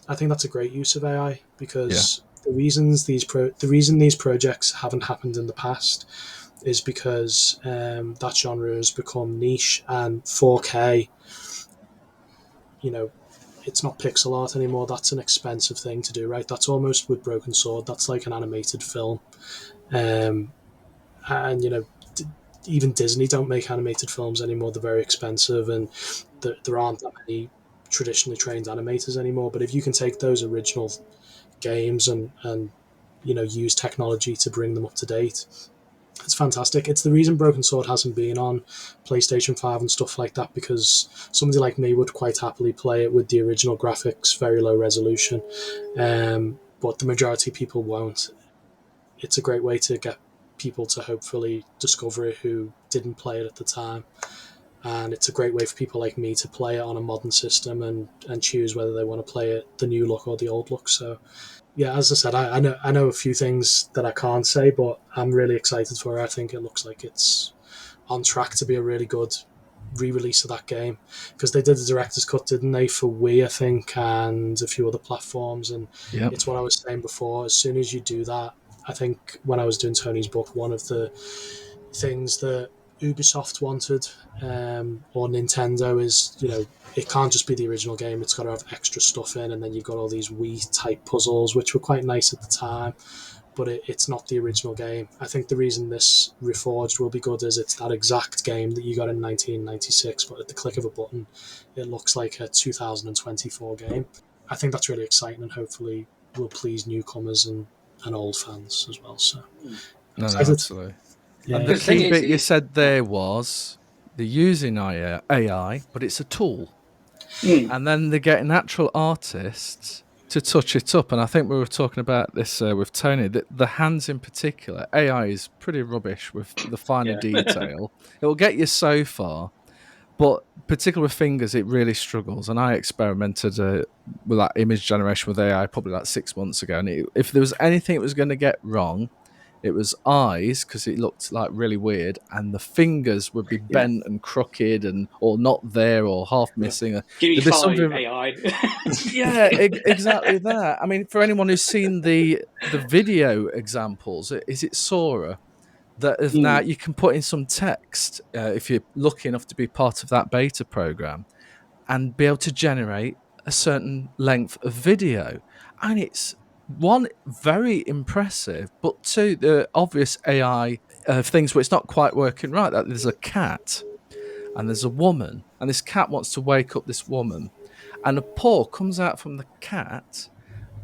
I think that's a great use of AI because the reason these projects haven't happened in the past is because that genre has become niche, and 4K, it's not pixel art anymore. That's an expensive thing to do, right? That's almost with Broken Sword. That's like an animated film. And even Disney don't make animated films anymore. They're very expensive, and there aren't that many traditionally trained animators anymore. But if you can take those original games and use technology to bring them up to date, it's fantastic. It's the reason Broken Sword hasn't been on PlayStation 5 and stuff like that, because somebody like me would quite happily play it with the original graphics, very low resolution. But the majority of people won't. It's a great way to get people to hopefully discover it who didn't play it at the time. And it's a great way for people like me to play it on a modern system and choose whether they want to play it the new look or the old look. So yeah, as I said, I know a few things that I can't say, but I'm really excited for it. I think it looks like it's on track to be a really good re-release of that game, because they did the director's cut, didn't they, for Wii, I think, and a few other platforms. And It's what I was saying before. As soon as you do that, I think when I was doing Tony's book, one of the things that Ubisoft wanted, or Nintendo, is it can't just be the original game. It's got to have extra stuff in, and then you've got all these Wii type puzzles, which were quite nice at the time, but it's not the original game. I think the reason this Reforged will be good is it's that exact game that you got in 1996, but at the click of a button, it looks like a 2024 game. I think that's really exciting, and hopefully will please newcomers and old fans as well. So, no, absolutely. Yeah. And the key bit you said there was they're using AI, but it's a tool. And then they're getting actual artists to touch it up. And I think we were talking about this with Tony, the hands in particular. AI is pretty rubbish with the finer detail. It will get you so far, but particularly with fingers, it really struggles. And I experimented with that image generation with AI probably like 6 months ago. And if there was anything it was going to get wrong, it was eyes, because it looked like really weird, and the fingers would be bent and crooked or not there or half missing. Give me 5 AI. Yeah, exactly that. I mean, for anyone who's seen the video examples, is it Sora? That is now you can put in some text if you're lucky enough to be part of that beta program, and be able to generate a certain length of video. And it's one, very impressive, but two, the obvious AI things where it's not quite working right. That there's a cat and there's a woman, and this cat wants to wake up this woman, and a paw comes out from the cat,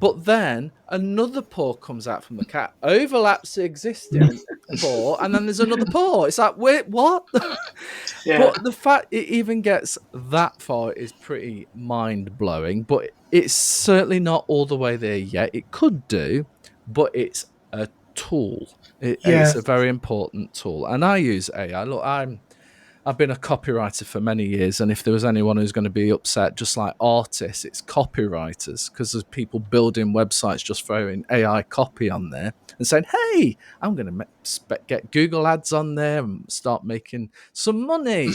but then another paw comes out from the cat, overlaps the existing paw, and then there's another paw. It's like, wait, what? But the fact it even gets that far is pretty mind-blowing, but it's certainly not all the way there yet. It could do, but it's a tool. It's a very important tool. And I use AI. Look, I've been a copywriter for many years, and if there was anyone who's going to be upset, just like artists, it's copywriters, because there's people building websites just throwing AI copy on there and saying, hey, I'm going to get Google ads on there and start making some money.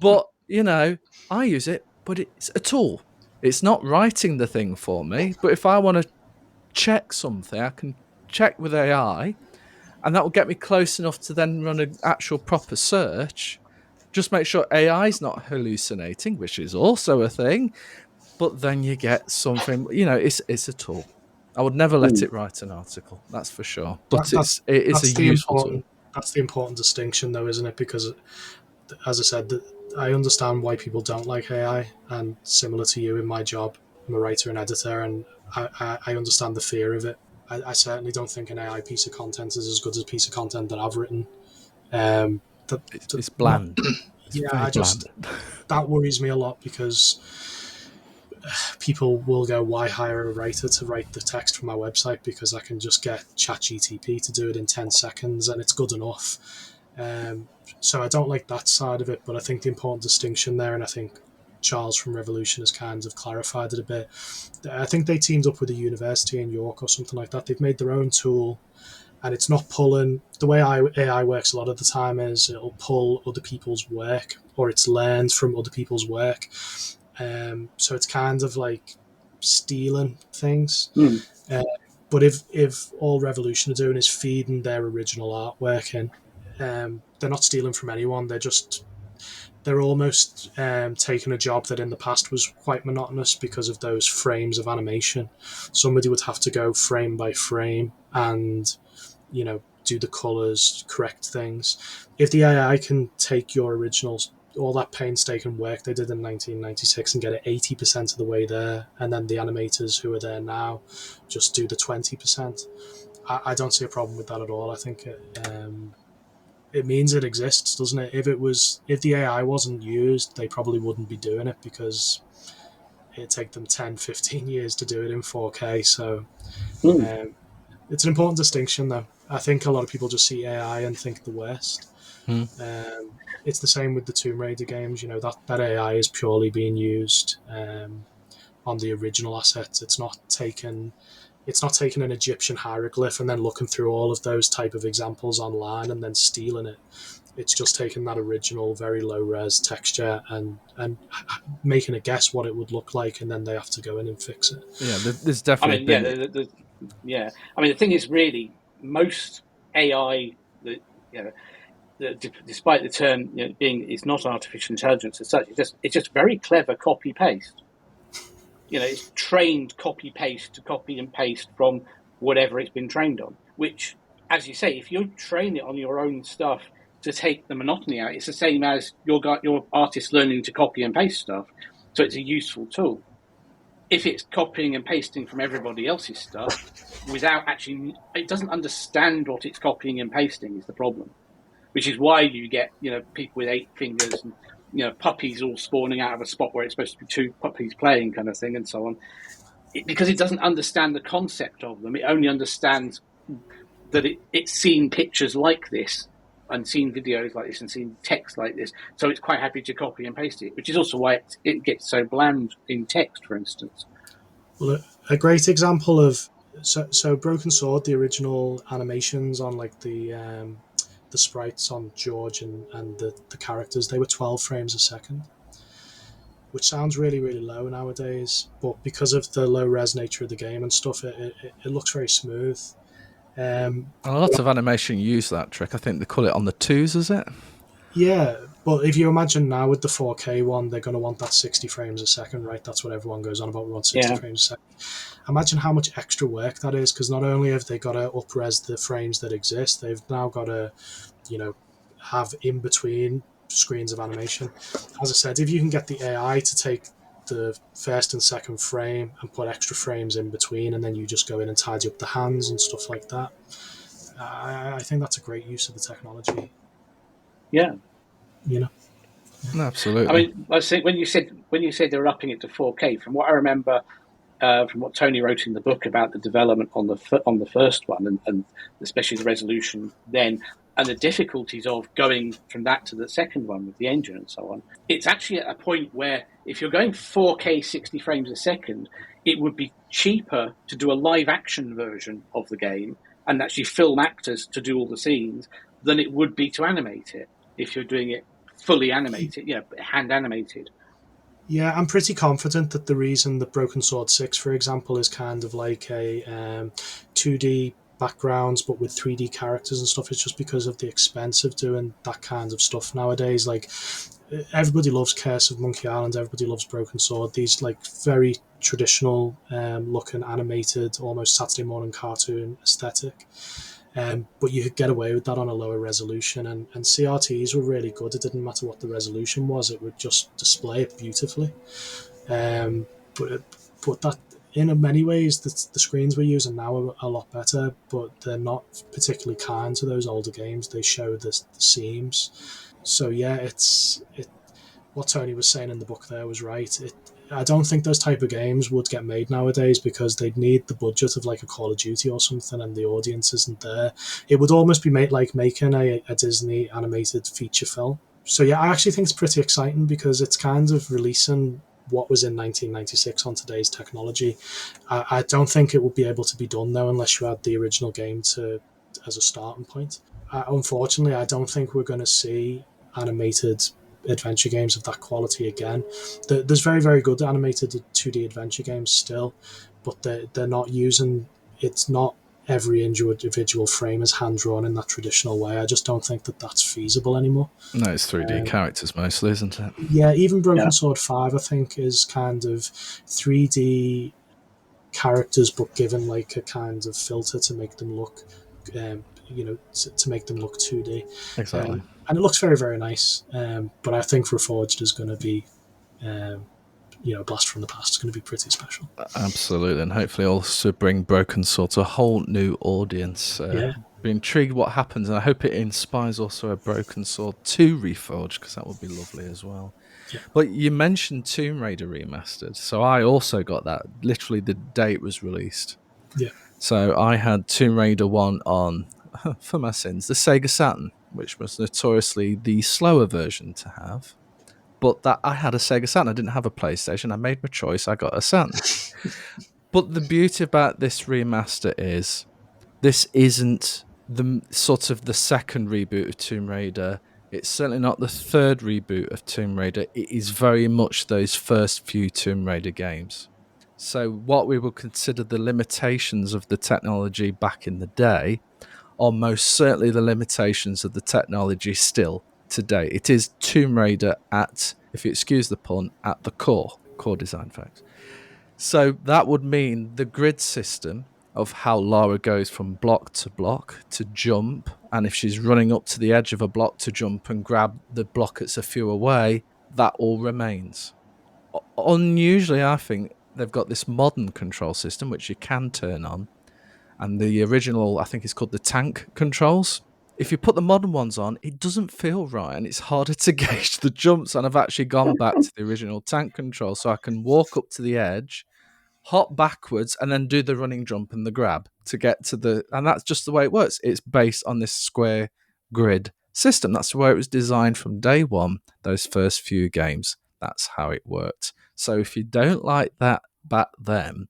But, I use it, but it's a tool. It's not writing the thing for me, but if I want to check something, I can check with AI, and that will get me close enough to then run an actual proper search. Just make sure AI is not hallucinating, which is also a thing. But then you get something, it's a tool. I would never let it write an article, that's for sure. But it is a useful tool. That's the important distinction, though, isn't it? Because, as I said, I understand why people don't like AI. And similar to you in my job, I'm a writer and editor, and I understand the fear of it. I certainly don't think an AI piece of content is as good as a piece of content that I've written. It's bland. That worries me a lot, because people will go, why hire a writer to write the text for my website, because I can just get ChatGTP to do it in 10 seconds and it's good enough. So I don't like that side of it, but I think the important distinction there, and I think Charles from Revolution has kind of clarified it a bit. I think they teamed up with a university in York or something like that. They've made their own tool, and it's not pulling. The way AI works a lot of the time is it'll pull other people's work, or it's learned from other people's work. So it's kind of like stealing things. But But if all Revolution are doing is feeding their original artwork in, they're not stealing from anyone. They're almost taking a job that in the past was quite monotonous because of those frames of animation. Somebody would have to go frame by frame and, do the colors, correct things. If the AI can take your originals, all that painstaking work they did in 1996 and get it 80% of the way there, and then the animators who are there now just do the 20%, I don't see a problem with that at all. I think it means it exists, doesn't it? If the AI wasn't used, they probably wouldn't be doing it because it'd take them 10, 15 years to do it in 4K. So it's an important distinction, though. I think a lot of people just see AI and think the worst. It's the same with the Tomb Raider games. That AI is purely being used on the original assets. It's not taking an Egyptian hieroglyph and then looking through all of those type of examples online and then stealing it. It's just taking that original very low res texture and making a guess what it would look like, and then they have to go in and fix it. Yeah, there's definitely I mean, the thing is, really, most AI despite the term being it's not artificial intelligence as such, it's just very clever copy paste. It's trained copy paste to copy and paste from whatever it's been trained on. Which, as you say, if you train it on your own stuff to take the monotony out, it's the same as your artist learning to copy and paste stuff. So it's a useful tool. If it's copying and pasting from everybody else's stuff without actually, it doesn't understand what it's copying and pasting is the problem. Which is why you get, people with 8 fingers and, puppies all spawning out of a spot where it's supposed to be 2 puppies playing kind of thing and so on. Because it doesn't understand the concept of them. It only understands that it's seen pictures like this and seen videos like this and seen text like this. So it's quite happy to copy and paste it, which is also why it gets so bland in text, for instance. Well, a great example of... So Broken Sword, the original animations on like the sprites on George and the characters, they were 12 frames a second, which sounds really, really low nowadays, but because of the low res nature of the game and stuff, it looks very smooth. And a lot of animation use that trick. I think they call it on the twos, is it? Yeah, but if you imagine now with the 4K one, they're going to want that 60 frames a second, right? That's what everyone goes on about. We want 60 frames a second. Imagine how much extra work that is, because not only have they got to up-res the frames that exist, they've now got to, have in-between screens of animation. As I said, if you can get the AI to take the first and second frame and put extra frames in between, and then you just go in and tidy up the hands and stuff like that, I think that's a great use of the technology. Yeah. Absolutely. I mean, I say when you said they were upping it to 4K, from what I remember, from what Tony wrote in the book about the development on the first one, and especially the resolution then, and the difficulties of going from that to the second one with the engine and so on, it's actually at a point where if you're going 4K 60 frames a second, it would be cheaper to do a live action version of the game and actually film actors to do all the scenes than it would be to animate it if you're doing it fully animated, hand animated. Yeah, I'm pretty confident that the reason that Broken Sword 6, for example, is kind of like a 2D backgrounds but with 3D characters and stuff is just because of the expense of doing that kind of stuff nowadays. Like, everybody loves Curse of Monkey Island, everybody loves Broken Sword, these like very traditional looking animated, almost Saturday morning cartoon aesthetic. But you could get away with that on a lower resolution, and CRTs were really good. It didn't matter what the resolution was, it would just display it beautifully. But that, in many ways, the screens we're using now are a lot better, but they're not particularly kind to those older games. They show the seams. So yeah, what Tony was saying in the book there was right. I don't think those type of games would get made nowadays because they'd need the budget of like a Call of Duty or something, and the audience isn't there. It would almost be like making a Disney animated feature film. So yeah, I actually think it's pretty exciting because it's kind of releasing what was in 1996 on today's technology. I don't think it would be able to be done though unless you had the original game as a starting point. Unfortunately, I don't think we're going to see animated adventure games of that quality again. There's very, very good animated 2D adventure games still, but they're not using it's not every individual frame is hand drawn in that traditional way. I just don't think that that's feasible anymore. No, it's 3D characters mostly, isn't it? Yeah, even Broken Sword 5, I think, is kind of 3D characters, but given like a kind of filter to make them look, to make them look 2D. Exactly. And it looks very, very nice. But I think Reforged is going to be, Blast from the Past is going to be pretty special. Absolutely, and hopefully also bring Broken Sword to a whole new audience. Be intrigued what happens, and I hope it inspires also a Broken Sword 2 Reforged, because that would be lovely as well. Yeah. But you mentioned Tomb Raider Remastered, so I also got that literally the day it was released. Yeah. So I had Tomb Raider 1 on, for my sins, the Sega Saturn, which was notoriously the slower version to have. But that I had a Sega Saturn. I didn't have a PlayStation. I made my choice. I got a Saturn. But the beauty about this remaster is this isn't the sort of the second reboot of Tomb Raider. It's certainly not the third reboot of Tomb Raider. It is very much those first few Tomb Raider games. So what we would consider the limitations of the technology back in the day are most certainly the limitations of the technology still today. It is Tomb Raider at, if you excuse the pun, at the core design folks. So that would mean the grid system of how Lara goes from block to jump, and if she's running up to the edge of a block to jump and grab the block that's a few away, that all remains. Unusually, I think they've got this modern control system which you can turn on, and the original, I think it's called the tank controls. If you put the modern ones on, it doesn't feel right, and it's harder to gauge the jumps, and I've actually gone back to the original tank control so I can walk up to the edge, hop backwards, and then do the running jump and the grab to get to the... And that's just the way it works. It's based on this square grid system. That's the way it was designed from day one, those first few games. That's how it worked. So if you don't like that back then,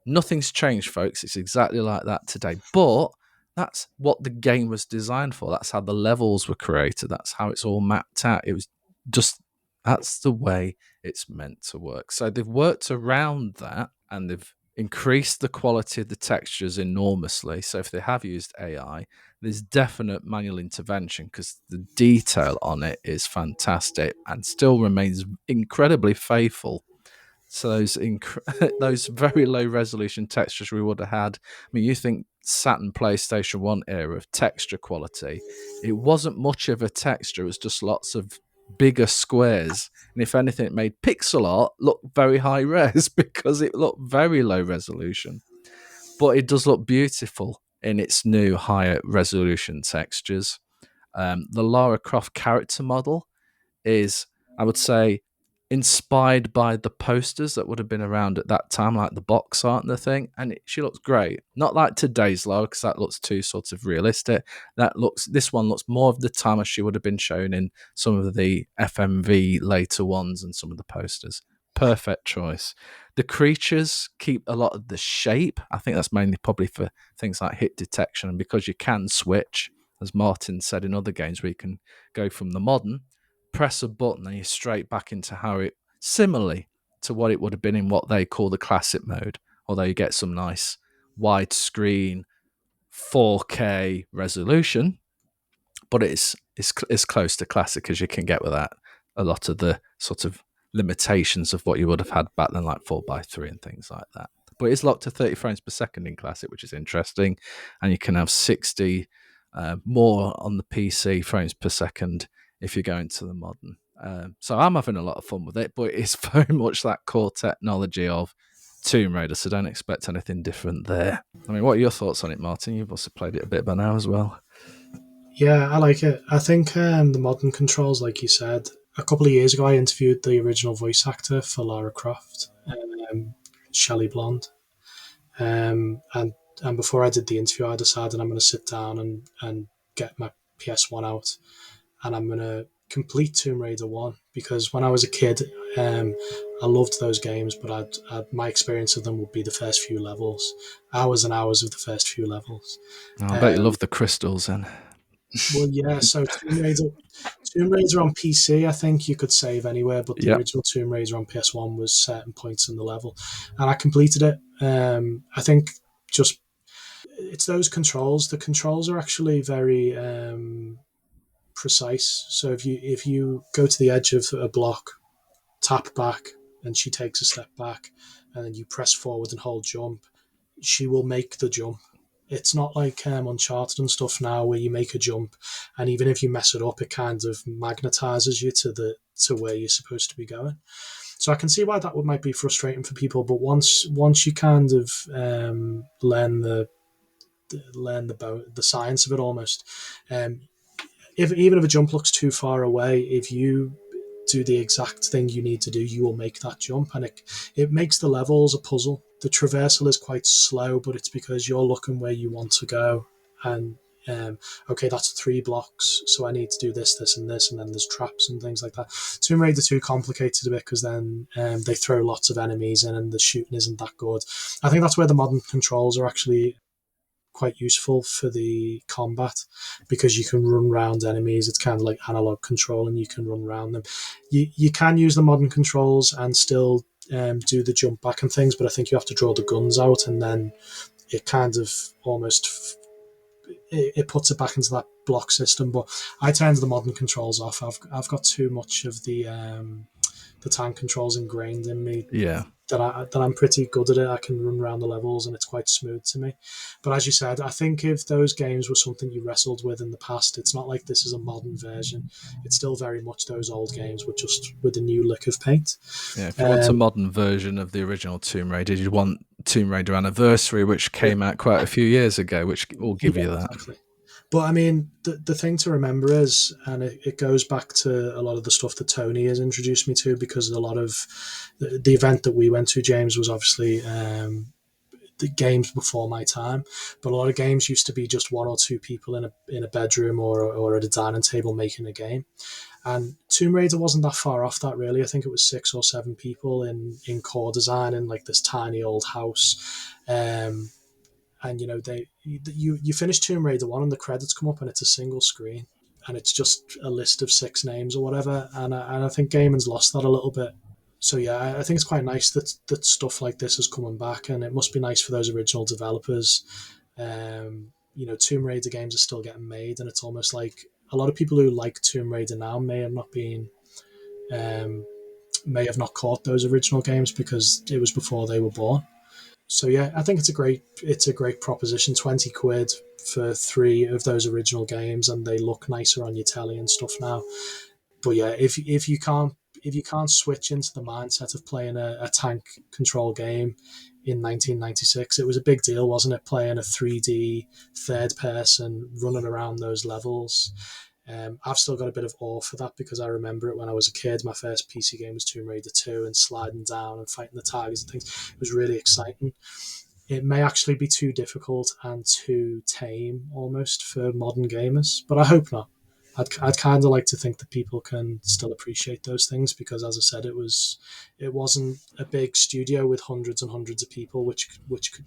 nothing's changed, folks. It's exactly like that today. But that's what the game was designed for. That's how the levels were created. That's how it's all mapped out. It was just... That's the way it's meant to work. So they've worked around that, and they've increased the quality of the textures enormously. So if they have used AI, there's definite manual intervention because the detail on it is fantastic and still remains incredibly faithful. So those very low resolution textures we would have had. I mean, you think Saturn PlayStation 1 era of texture quality, it wasn't much of a texture. It was just lots of bigger squares, and if anything, it made pixel art look very high res because it looked very low resolution. But it does look beautiful in its new higher resolution textures. The Lara Croft character model is, I would say, inspired by the posters that would have been around at that time, like the box art and the thing, and she looks great. Not like today's Lara, because that looks too sort of realistic. This one looks more of the time as she would have been shown in some of the FMV later ones and some of the posters. Perfect choice. The creatures keep a lot of the shape. I think that's mainly probably for things like hit detection, and because you can switch, as Martin said in other games, where you can go from the modern, press a button and you're straight back into how it, similarly to what it would have been in what they call the classic mode, although you get some nice widescreen 4K resolution, but it's as close to classic as you can get without a lot of the sort of limitations of what you would have had back then, like 4x3 and things like that. But it's locked to 30 frames per second in classic, which is interesting, and you can have 60 more on the PC frames per second if you go into the modern. So I'm having a lot of fun with it, but it's very much that core technology of Tomb Raider, so don't expect anything different there. I mean, what are your thoughts on it, Martin? You've also played it a bit by now as well. Yeah, I like it. I think the modern controls, like you said, a couple of years ago I interviewed the original voice actor for Lara Croft, Shelley Blonde. And before I did the interview, I decided I'm going to sit down and get my PS1 out, and I'm going to complete Tomb Raider 1, because when I was a kid, I loved those games, but my experience of them would be the first few levels, hours and hours of the first few levels. I bet you love the crystals then. Well, yeah, so Tomb Raider on PC, I think you could save anywhere, but the original Tomb Raider on PS1 was certain points in the level, and I completed it. I think just it's those controls. The controls are actually very precise. So if you go to the edge of a block, tap back, and she takes a step back, and then you press forward and hold jump, she will make the jump. It's not like Uncharted and stuff now where you make a jump, and even if you mess it up, it kind of magnetizes you to where you're supposed to be going. So I can see why that might be frustrating for people. But once you kind of learn the science of it almost, even if a jump looks too far away, if you do the exact thing you need to do, you will make that jump, and it makes the levels a puzzle. The traversal is quite slow, but it's because you're looking where you want to go, and okay, that's 3 blocks, so I need to do this, this, and this, and then there's traps and things like that. Tomb Raider 2 complicated a bit because then they throw lots of enemies in, and the shooting isn't that good. I think that's where the modern controls are actually quite useful for the combat, because you can run around enemies. It's kind of like analog control, and you can run around them. You can use the modern controls and still do the jump back and things, but I think you have to draw the guns out, and then it kind of almost it puts it back into that block system. But I turned the modern controls off. I've got too much of the tank controls ingrained in me. Yeah. That I'm pretty good at it. I can run around the levels and it's quite smooth to me. But as you said, I think if those games were something you wrestled with in the past, it's not like this is a modern version. It's still very much those old games, but just with a new lick of paint. Yeah, if you want a modern version of the original Tomb Raider, you'd want Tomb Raider Anniversary, which came out quite a few years ago, which will give you that. Exactly. But I mean, the thing to remember is, and it goes back to a lot of the stuff that Tony has introduced me to, because a lot of the event that we went to, James, was obviously the games before my time. But a lot of games used to be just 1 or 2 people in a bedroom or at a dining table making a game. And Tomb Raider wasn't that far off that, really. I think it was 6 or 7 people in core design in like this tiny old house. And you finish Tomb Raider 1 and the credits come up and it's a single screen and it's just a list of 6 names or whatever. And I think gaming's lost that a little bit. So yeah, I think it's quite nice that stuff like this is coming back, and it must be nice for those original developers. Tomb Raider games are still getting made, and it's almost like a lot of people who like Tomb Raider now may have not caught those original games because it was before they were born. So yeah, I think it's a great proposition. 20 quid for 3 of those original games, and they look nicer on your telly and stuff now. But yeah, if you can't switch into the mindset of playing a tank control game in 1996, it was a big deal, wasn't it? Playing a 3D third person, running around those levels. I've still got a bit of awe for that because I remember it when I was a kid. My first PC game was Tomb Raider 2, and sliding down and fighting the tigers and things. It was really exciting. It may actually be too difficult and too tame almost for modern gamers, but I hope not. I'd kind of like to think that people can still appreciate those things because, as I said, it wasn't a big studio with hundreds and hundreds of people, which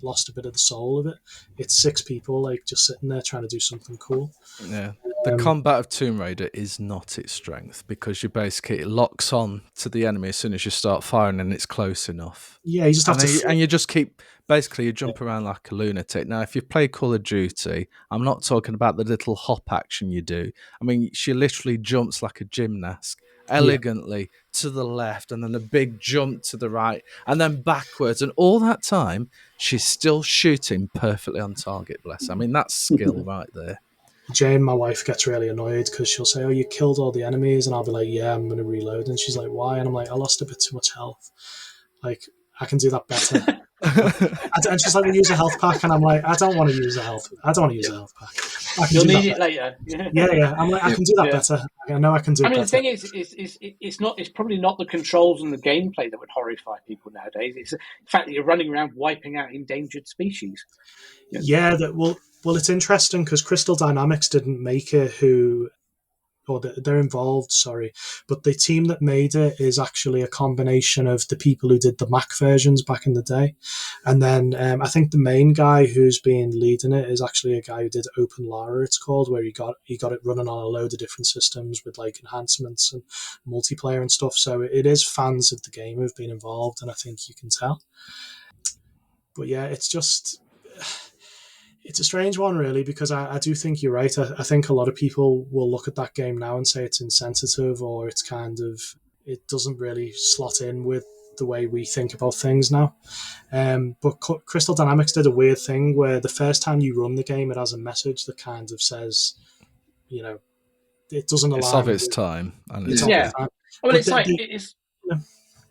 lost a bit of the soul of it. It's 6 people like just sitting there trying to do something cool. Yeah. The combat of Tomb Raider is not its strength because it locks on to the enemy as soon as you start firing and it's close enough. Yeah, you just have and you just keep, basically you jump around like a lunatic. Now, if you play Call of Duty, I'm not talking about the little hop action you do. I mean, she literally jumps like a gymnast elegantly to the left and then a big jump to the right and then backwards. And all that time, she's still shooting perfectly on target, bless her. I mean, that's skill right there. Jane, my wife, gets really annoyed because she'll say, "Oh, you killed all the enemies," and I'll be like, "Yeah, I'm going to reload." And she's like, "Why?" And I'm like, "I lost a bit too much health. Like, I can do that better." And she's like, "We use a health pack," and I'm like, "I don't want to use a health. I don't want to use a health pack. You'll need it later." Yeah. I'm like, I can do that better. I know I can do it better. The thing is, it's probably not the controls and the gameplay that would horrify people nowadays. It's the fact that you're running around wiping out endangered species. Yeah, well, it's interesting because Crystal Dynamics didn't make it. They're involved, sorry, but the team that made it is actually a combination of the people who did the Mac versions back in the day, and then I think the main guy who's been leading it is actually a guy who did Open Lara, it's called, where he got it running on a load of different systems with like enhancements and multiplayer and stuff. So it is fans of the game who've been involved, and I think you can tell. But yeah, it's just. It's a strange one, really, because I do think you're right. I think a lot of people will look at that game now and say it's insensitive, or it's kind of, it doesn't really slot in with the way we think about things now. But Crystal Dynamics did a weird thing where the first time you run the game, it has a message that kind of says, you know, it doesn't It's align of its with time, and it's it's of Yeah. its Yeah. time. Well, But it's like it's. yeah.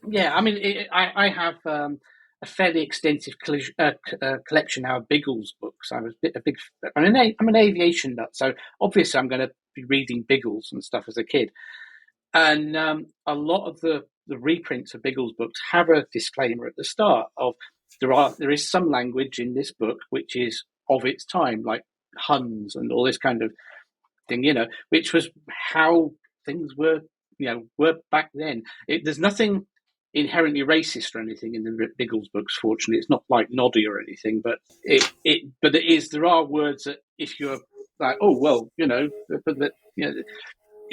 Yeah, I mean, I have a fairly extensive collection now of Biggles books. I'm an aviation nut, so obviously I'm going to be reading Biggles and stuff as a kid. And a lot of the reprints of Biggles books have a disclaimer at the start of there is some language in this book which is of its time, like Huns and all this kind of thing, which was how things were back then. There's nothing inherently racist or anything in the Biggles books. Fortunately, it's not like Noddy or anything, but there are words that if you're like, oh well, but that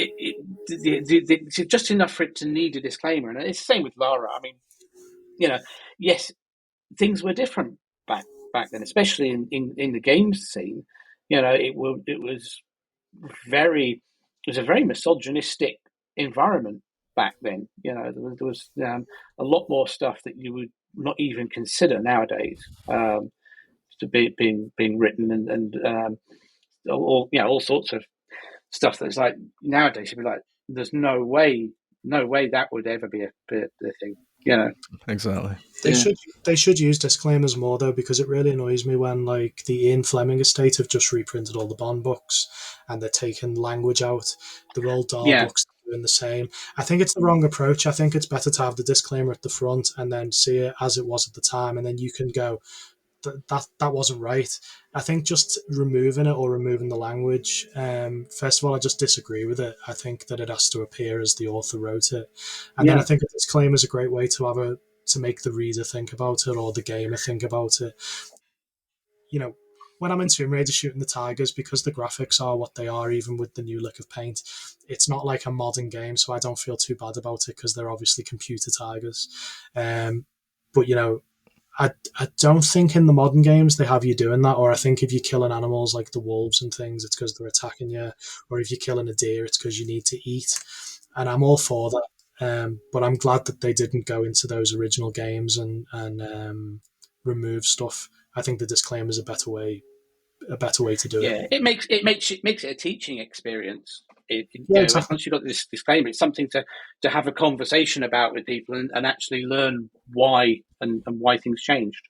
it's just enough for it to need a disclaimer, and it's the same with Lara. I mean, yes, things were different back then, especially in the games scene. It was a very misogynistic environment back then. There was a lot more stuff that you would not even consider nowadays to be being written, and all sorts of stuff that's like nowadays you'd be like, there's no way that would ever be a thing. exactly. They should use disclaimers more, though, because it really annoys me when, like, the Ian Fleming estate have just reprinted all the Bond books and they're taking language out. The Roald Dahl Yeah. books are doing the same. I think it's the wrong approach. I think it's better to have the disclaimer at the front and then see it as it was at the time, and then you can go, that wasn't right. I think just removing it or removing the language, first of all, I just disagree with it. I think that it has to appear as the author wrote it, and then I think a disclaimer is a great way to make the reader think about it or the gamer think about it. When I'm in Tomb Raider shooting the tigers, because the graphics are what they are, even with the new lick of paint, it's not like a modern game, so I don't feel too bad about it because they're obviously computer tigers. But I don't think in the modern games they have you doing that, or I think if you're killing animals like the wolves and things, it's because they're attacking you, or if you're killing a deer, it's because you need to eat. And I'm all for that. But I'm glad that they didn't go into those original games and remove stuff. I think the disclaimer is a better way to do it. Yeah, it makes it a teaching experience. Exactly. Once you've got this disclaimer, it's something to have a conversation about with people and actually learn why and why things changed.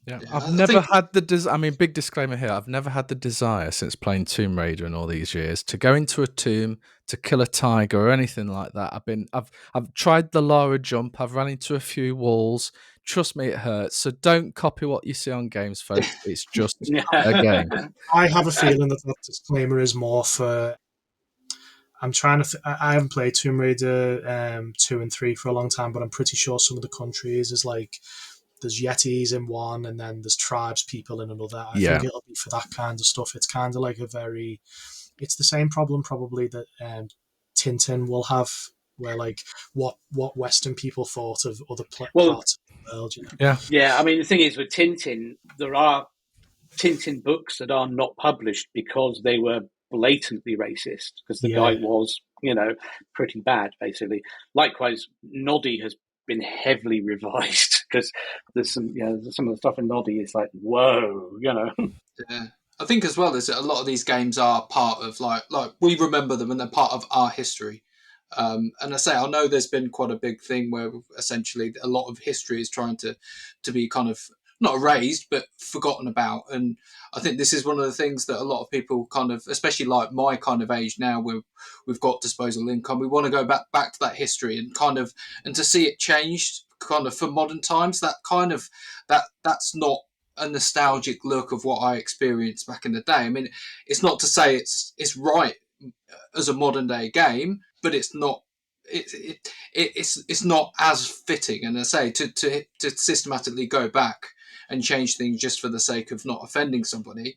Yeah, I've never had the big disclaimer here. I've never had the desire since playing Tomb Raider in all these years to go into a tomb to kill a tiger or anything like that. I've tried the Lara jump. I've run into a few walls. Trust me, it hurts. So don't copy what you see on games, folks. It's just a game. I have a feeling that disclaimer is more for. I'm trying to. I haven't played Tomb Raider 2 and 3 for a long time, but I'm pretty sure some of the countries is like there's Yetis in one, and then there's tribes people in another. I think it'll be for that kind of stuff. It's kind of like it's the same problem probably that Tintin will have, where like what Western people thought of other parts of the world. Yeah. I mean, the thing is with Tintin, there are Tintin books that are not published because they were blatantly racist, because the guy was, pretty bad, basically. Likewise, Noddy has been heavily revised because there's some of the stuff in Noddy is like, whoa, Yeah. I think as well is that a lot of these games are part of like we remember them and they're part of our history. And I know there's been quite a big thing where essentially a lot of history is trying to be kind of not erased but forgotten about. And I think this is one of the things that a lot of people kind of, especially like my kind of age now, where we've got disposable income, we want to go back to that history and kind of and to see it changed kind of for modern times. That kind of that's not a nostalgic look of what I experienced back in the day. I mean, it's not to say it's right as a modern day game, but it's not. It's not as fitting. And I say to systematically go back and change things just for the sake of not offending somebody.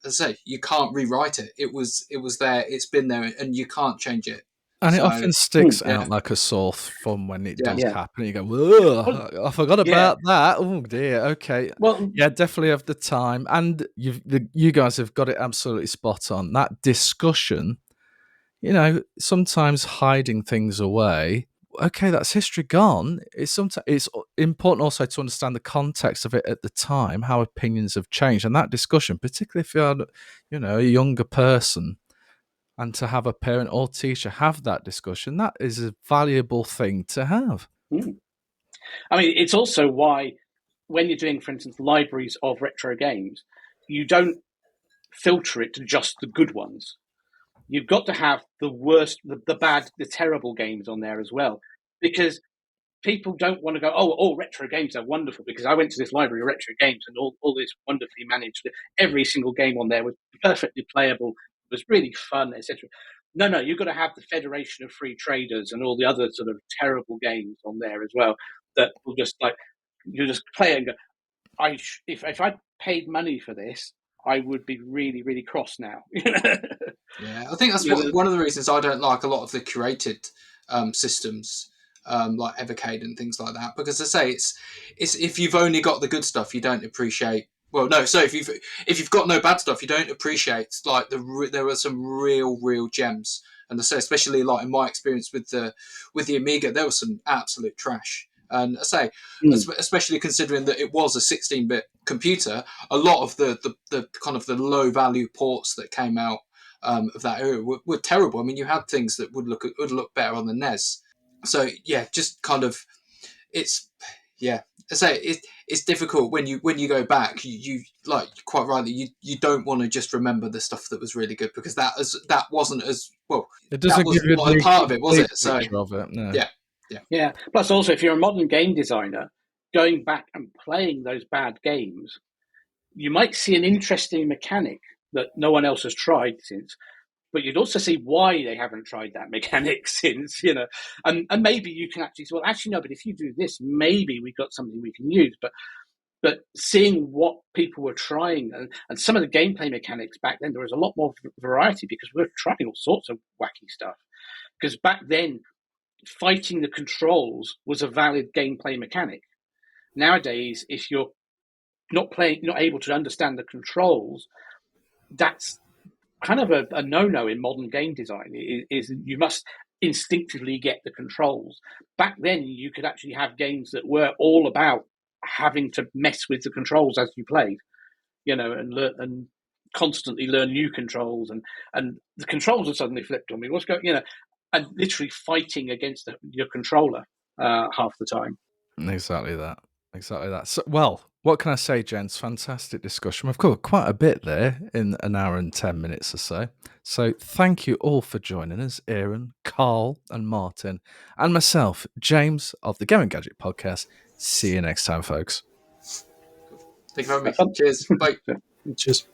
As I say, you can't rewrite it. It was there. It's been there, and you can't change it. And it So, often sticks yeah. out like a sore thumb when it Yeah. does Yeah. happen. You go, whoa, I forgot about that. Oh dear. Okay. Well, Yeah, definitely have the time. And you guys have got it absolutely spot on. That discussion, sometimes hiding things away. Okay, that's history gone. It's important also to understand the context of it at the time, how opinions have changed, and that discussion, particularly if you're, a younger person, and to have a parent or teacher have that discussion, that is a valuable thing to have. I mean, it's also why when you're doing, for instance, libraries of retro games, you don't filter it to just the good ones. You've got to have the worst, the bad, the terrible games on there as well, because people don't want to go, all retro games are wonderful, because I went to this library of retro games and all this wonderfully managed. Every single game on there was perfectly playable, was really fun, etc. No, you've got to have the Federation of Free Traders and all the other sort of terrible games on there as well that will just you just play and go, if I paid money for this, I would be really, really cross now. Yeah, I think that's one of the reasons I don't like a lot of the curated systems, like Evercade and things like that, because I say it's if you've only got the good stuff, you don't appreciate. Well, no. So if you've got no bad stuff, you don't appreciate there are some real gems, and I say especially like in my experience with the Amiga, there was some absolute trash. And I say, especially considering that it was a 16-bit computer, a lot of the kind of the low value ports that came out of that era were terrible. I mean, you had things that would look better on the NES. So yeah, just kind of it's I say it's difficult when you go back. You like quite rightly, you don't want to just remember the stuff that was really good, because that wasn't as well. It doesn't That was give you not a part of it, was it? So picture of it. No. Yeah. Plus, also, if you're a modern game designer, going back and playing those bad games, you might see an interesting mechanic that no one else has tried since, but you'd also see why they haven't tried that mechanic since, and maybe you can actually say, well, actually, no, but if you do this, maybe we've got something we can use. But seeing what people were trying, and some of the gameplay mechanics back then, there was a lot more variety because we were trying all sorts of wacky stuff. Because back then, fighting the controls was a valid gameplay mechanic. Nowadays, if you're not able to understand the controls, that's kind of a no-no in modern game design. Is you must instinctively get the controls. Back then, you could actually have games that were all about having to mess with the controls as you played, and learn and constantly learn new controls, and the controls are suddenly flipped on me. What's going, and literally fighting against your controller half the time. Exactly that. So, well, what can I say, gents? Fantastic discussion. We've covered quite a bit there in an hour and 10 minutes or so. So thank you all for joining us, Aaron, Karl, and Martin, and myself, James, of the Game and Gadget podcast. See you next time, folks. Thank you very much. Cheers. Bye. Cheers.